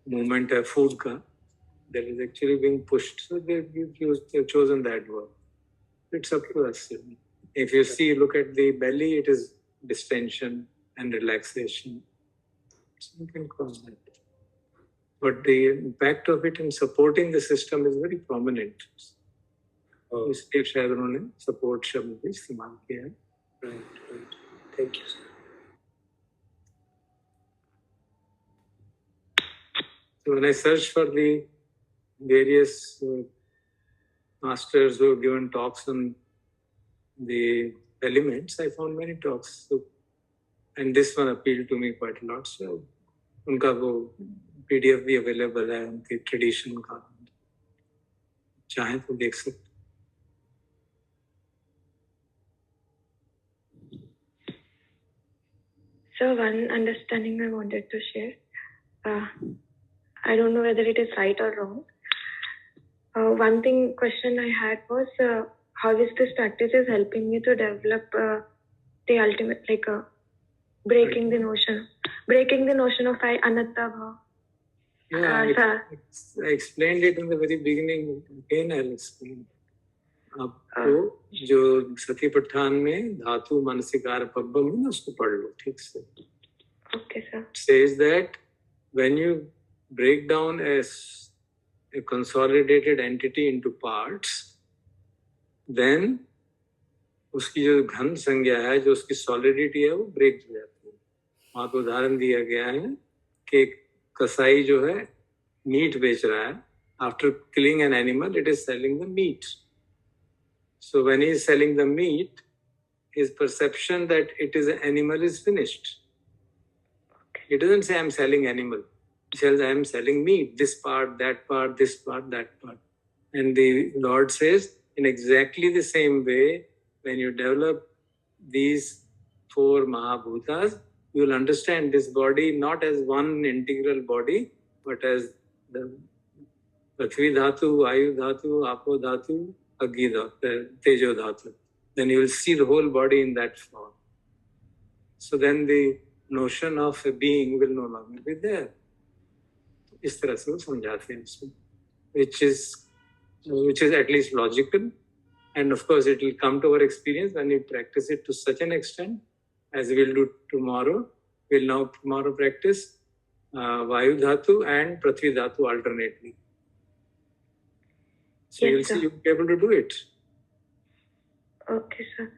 movement है food का, that is actually being pushed. So they've chosen that word. It's up to us. If you see, look at the belly, it is distension and relaxation. So you can call that. But the impact of it in supporting the system is very prominent. इसलिए शायद उन्होंने support शब्द भी इस्तेमाल किया है. Right. Thank you, sir. So when I searched for the various masters who have given talks on the elements, I found many talks. So, and this one appealed to me quite a lot. So, उनका वो PDF भी available है उनकी tradition का, चाहे तो देख सकते. So one understanding I wanted to share. I don't know whether it is right or wrong. One question I had was how is this practice is helping me to develop the ultimate, like breaking the notion of anatta bhav. Yeah, I explained it in the very beginning. Again, I'll explain. आपको जो सती पठान में धातु मानसिकार पब्बम है ना, उसको पढ़ लो ठीक से. Okay, sir. It says that when you break down a consolidated entity into parts, then उसकी जो घन संज्ञा है, जो उसकी solidity है, वो break हो जाती है. वहाँ पे उदाहरण दिया गया है कि कसाई जो है मीट बेच रहा है. After killing an animal, it is selling the meat. So when he is selling the meat, his perception that it is an animal is finished. He doesn't say, I'm selling animal. He says, I am selling meat, this part, that part, this part, that part. And the Lord says, in exactly the same way, when you develop these 4 Mahabhutas, you will understand this body not as one integral body, but as the Prithvi Dhatu, Vayu Dhatu, Apo Dhatu, Agni Dhatu, Tejo Dhatu. Then you will see the whole body in that form. So then the notion of a being will no longer be there. इस तरह से वो समझाते हैं इसमें, which is at least logical, and of course it will come to our experience when we practice it to such an extent as we will do tomorrow. We'll now tomorrow practice Vayu Dhatu and Prithvi Dhatu alternately. So Yes, you'll see, you'll be able to do it. Okay, sir.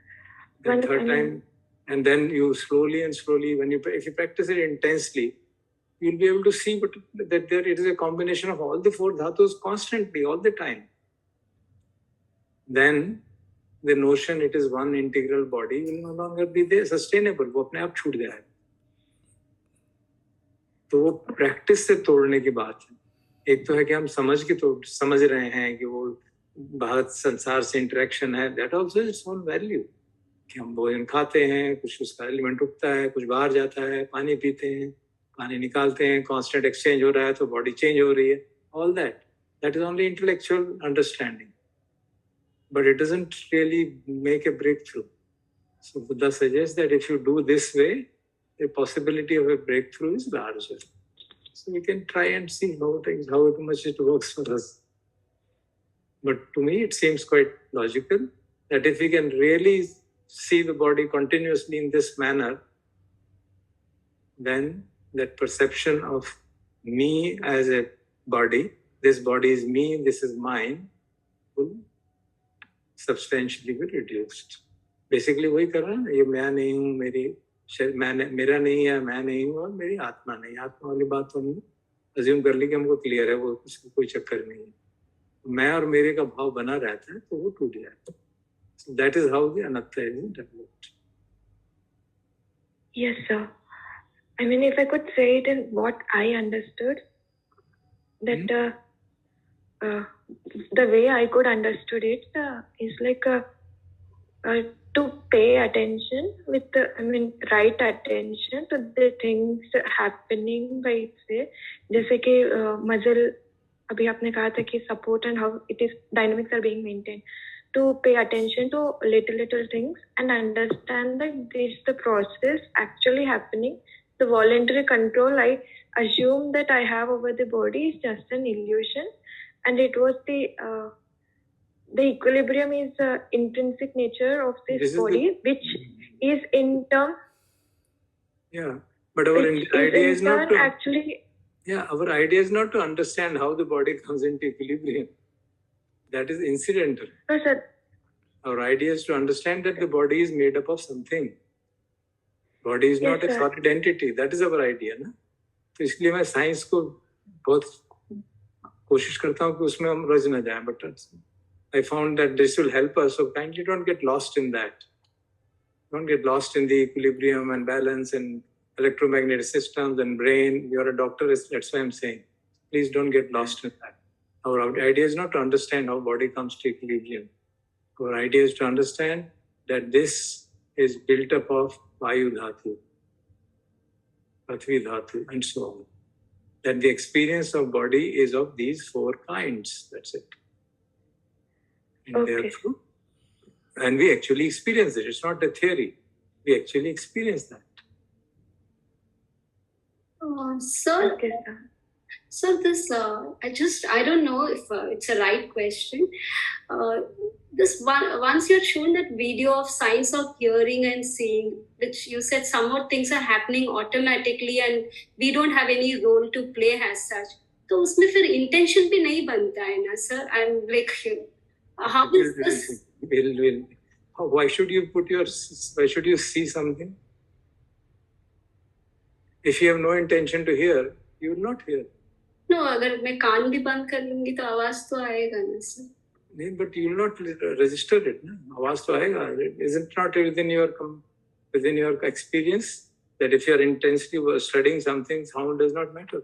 The third time, and then you slowly, if you practice it intensely, you'll be able to see that there it is a combination of all the 4 dhatus constantly, all the time. Then the notion it is one integral body will no longer be there, sustainable. वो अपने आप छूट जाएगा. तो वो practice से तोड़ने की बात है. एक तो है कि हम समझ रहे हैं कि वो भारत संसार से इंटरेक्शन है. That also its own value. कि हम भोजन खाते हैं, कुछ उसका एलिमेंट उठता है, कुछ बाहर जाता है, पानी पीते हैं, पानी निकालते हैं, कांस्टेंट एक्सचेंज हो रहा है तो बॉडी चेंज हो रही है. All that is only intellectual understanding, but it doesn't really make a breakthrough. So Buddha suggests that if you do this way, the possibility of a breakthrough is larger. So we can try and see how much it works for us. But to me, it seems quite logical that if we can really see the body continuously in this manner, then that perception of me as a body, this body is me, this is mine, will substantially be reduced. Basically वही कर रहा है, ये मैं नहीं हूँ, मेरा नहीं है, मैं नहीं हूँ और मेरी आत्मा नहीं। आत्मा वाली बात तो हमने अज्यूम कर ली कि हमको क्लियर है, वो उसका कोई चक्कर नहीं है। मैं और मेरे का भाव बना रहता है तो वो टूट जाता है. So that is how the anatta is developed. Yes, sir. I mean, if I could say it in what I understood, that the way I could understood it is like to pay attention with right attention to the things happening by itself. जैसे कि muscle अभी आपने कहा था कि support and how it is dynamics are being maintained. To pay attention to little things and understand that this is the process actually happening. The voluntary control I assume that I have over the body is just an illusion, and it was the equilibrium is the intrinsic nature of this body, which is in term. Yeah, but our idea is not to actually. Yeah, our idea is not to understand how the body comes into equilibrium. That is incidental. No, sir. Our idea is to understand that the body is made up of something. Body is not a solid entity. That is our idea, ना? तो इसलिए मैं science को बहुत कोशिश करता हूँ कि उसमें हम रच न जाएं. But I found that this will help us. So kindly don't get lost in that. Don't get lost in the equilibrium and balance and electromagnetic systems and brain. You're a doctor. That's why I'm saying. Please don't get lost in that. Our idea is not to understand how body comes to equilibrium. Our idea is to understand that this is built up of Vayu Dhatu, Prithvi Dhatu, and so on. That the experience of body is of these four kinds. That's it. And therefore, and we actually experience it. It's not a theory. We actually experience that. Sir, so this, I don't know if it's a right question. Once you had shown that video of science of hearing and seeing, which you said some more things are happening automatically and we don't have any role to play as such. तो उसमें फिर intention भी नहीं बनता है ना, sir? I'm like, how is this? Why should you see something? If you have no intention to hear, you will not hear. No, अगर मैं कान भी बंद कर लूँगी तो आवाज तो आएगा ना, sir. नहीं, but you will not register it. ना, आवाज तो आएगा. Isn't it not within your experience that if you are intensely studying something, sound does not matter.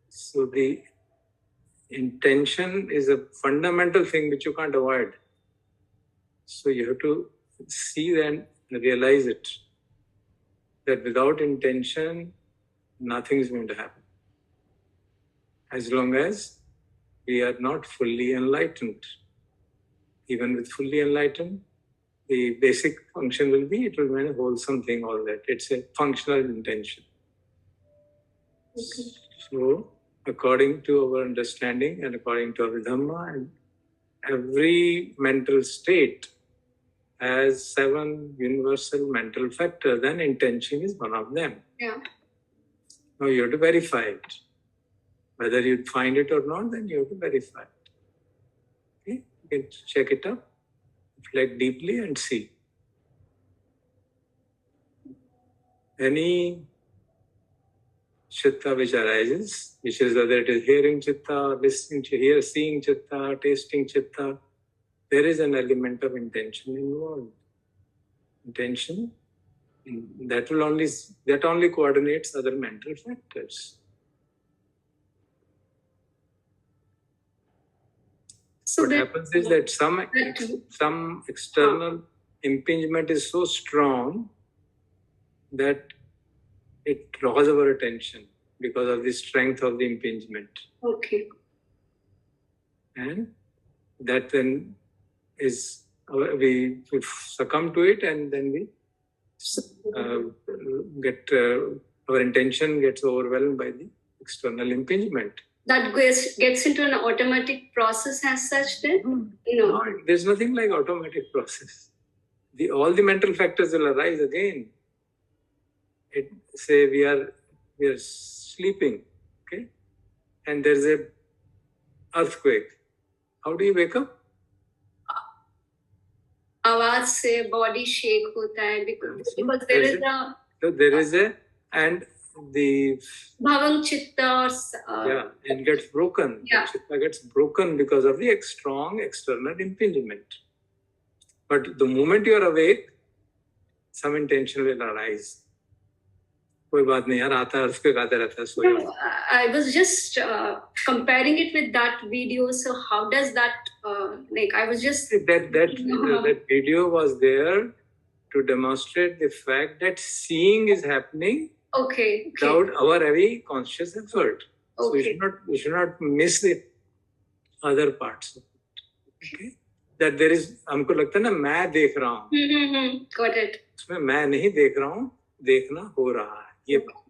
So the intention is a fundamental thing which you can't avoid. So you have to see and realize it. That without intention, nothing is going to happen. As long as we are not fully enlightened. Even with fully enlightened, the basic function will be, it will be a wholesome thing, all that. It's a functional intention. Okay. So, according to our understanding and according to our Dhamma, every mental state has 7 universal mental factors, and intention is one of them. Yeah. Now you have to verify it. Whether you find it or not, then you have to verify it. Okay? You can check it up, reflect deeply and see. Any chitta which arises, which is whether it is hearing chitta, listening to seeing chitta, tasting chitta, there is an element of intention involved. Intention, that only coordinates other mental factors. So what happens is that some external impingement is so strong that it draws our attention because of the strength of the impingement. Okay. And that then is, we succumb to it and then we our intention gets overwhelmed by the external impingement. That gets into an automatic process as such then? No, there's nothing like automatic process. All the mental factors will arise again. Say we are sleeping, okay, and there's a earthquake. How do you wake up? आवाज से body shake होता है because there is a and the bhavang chitta it gets broken. Yeah. Chitta gets broken because of the strong external impingement. But the moment you are awake, some intention will arise. कोई बात नहीं यार, आता है earthquake आता रहता है, सोया. I was just comparing it with that video. So how does that I was just that video was there to demonstrate the fact that seeing is happening without our heavy conscious effort. So we should not miss the other parts of it. Okay? That there is, हमको लगता है ना मैं देख रहा हूँ. Got it. उसमें मैं नहीं देख रहा हूँ, देखना हो रहा है ये बात.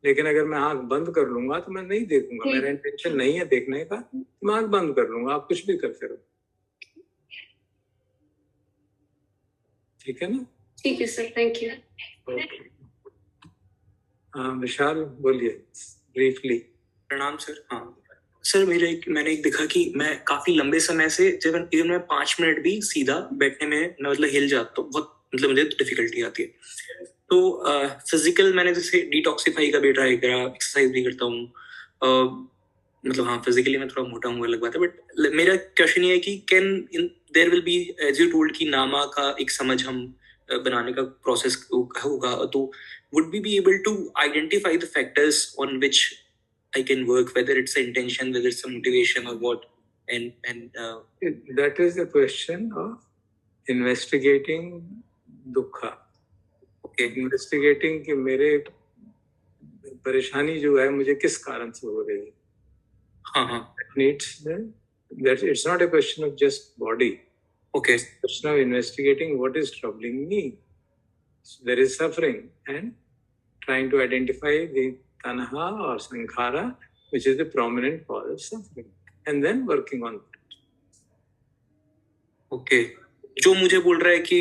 लेकिन अगर मैं आंख बंद कर लूंगा तो मैं नहीं देखूंगा. मेरा इंटेंशन नहीं है देखने का, मैं आंख बंद कर लूंगा. आप कुछ भी करते रहो. ठीक है ना? ठीक है सर, थैंक यू. विशाल बोलिए ब्रीफली. प्रणाम सर. हाँ सर, मैंने एक देखा कि मैं काफी लंबे समय से जब मैं 5 मिनट भी सीधा बैठने में मतलब हिल जाता हूँ, बहुत मतलब मुझे डिफिकल्टी आती है. तो फिजिकल मैंने जैसे डिटॉक्सिफाई का भी ट्राई करा, एक्सरसाइज भी करता हूँ. मतलब हाँ, फिजिकली मैं थोड़ा मोटा हूँ अलग बात है, बट मेरा क्वेश्चन ये है कि there will be, as you told, कि नामा का एक समझ हम बनाने का प्रोसेस होगा, तो would we be able to identify the factors on which I can work, whether it's an intention, whether it's a motivation or what, and that is the question of investigating dukkha. Okay, investigating कि मेरे परेशानी जो है मुझे किस कारण से हो रही है. हाँ. That it's not a question of just body. Okay. It's a question of investigating what is troubling me. So there is suffering and trying to identify the tanha or sankhara, which is the prominent cause of suffering, and then working on it. Okay. जो मुझे बोल रहा है कि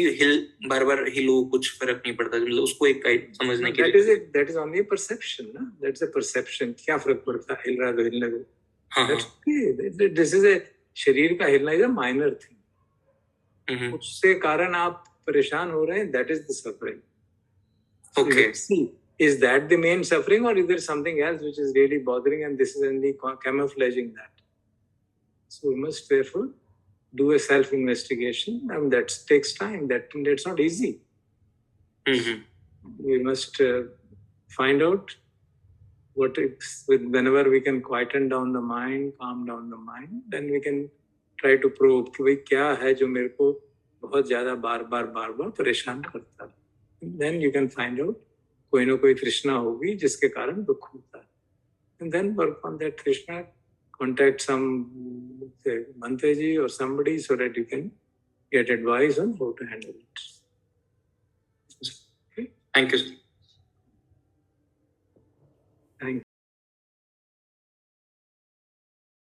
बार बार हिलो, कुछ फर्क नहीं पड़ता, मतलब उसको एक गाइड समझने के लिए. That is only a perception, ना? That's a perception. क्या फर्क पड़ता है, हिल रहा है तो हिलने दो. हाँ. This is a शरीर का हिलना is a minor thing. उससे कारण आप परेशान हो रहे हैं, that is the suffering. Okay. See, is that the main suffering, or is there something else which is really bothering, and this is only camouflaging that? So we must therefore do a self-investigation, and that takes time. That's not easy. We must find out whenever we can quieten down the mind, calm down the mind, then we can try to probe कि भाई क्या है जो मेरे को बहुत ज़्यादा बार बार परेशान करता है. Then you can find out कोई ना कोई तृष्णा होगी जिसके कारण दुख होता है. And then work on that तृष्णा. Contact some Manteji or somebody so that you can get advice on how to handle it. Thank you.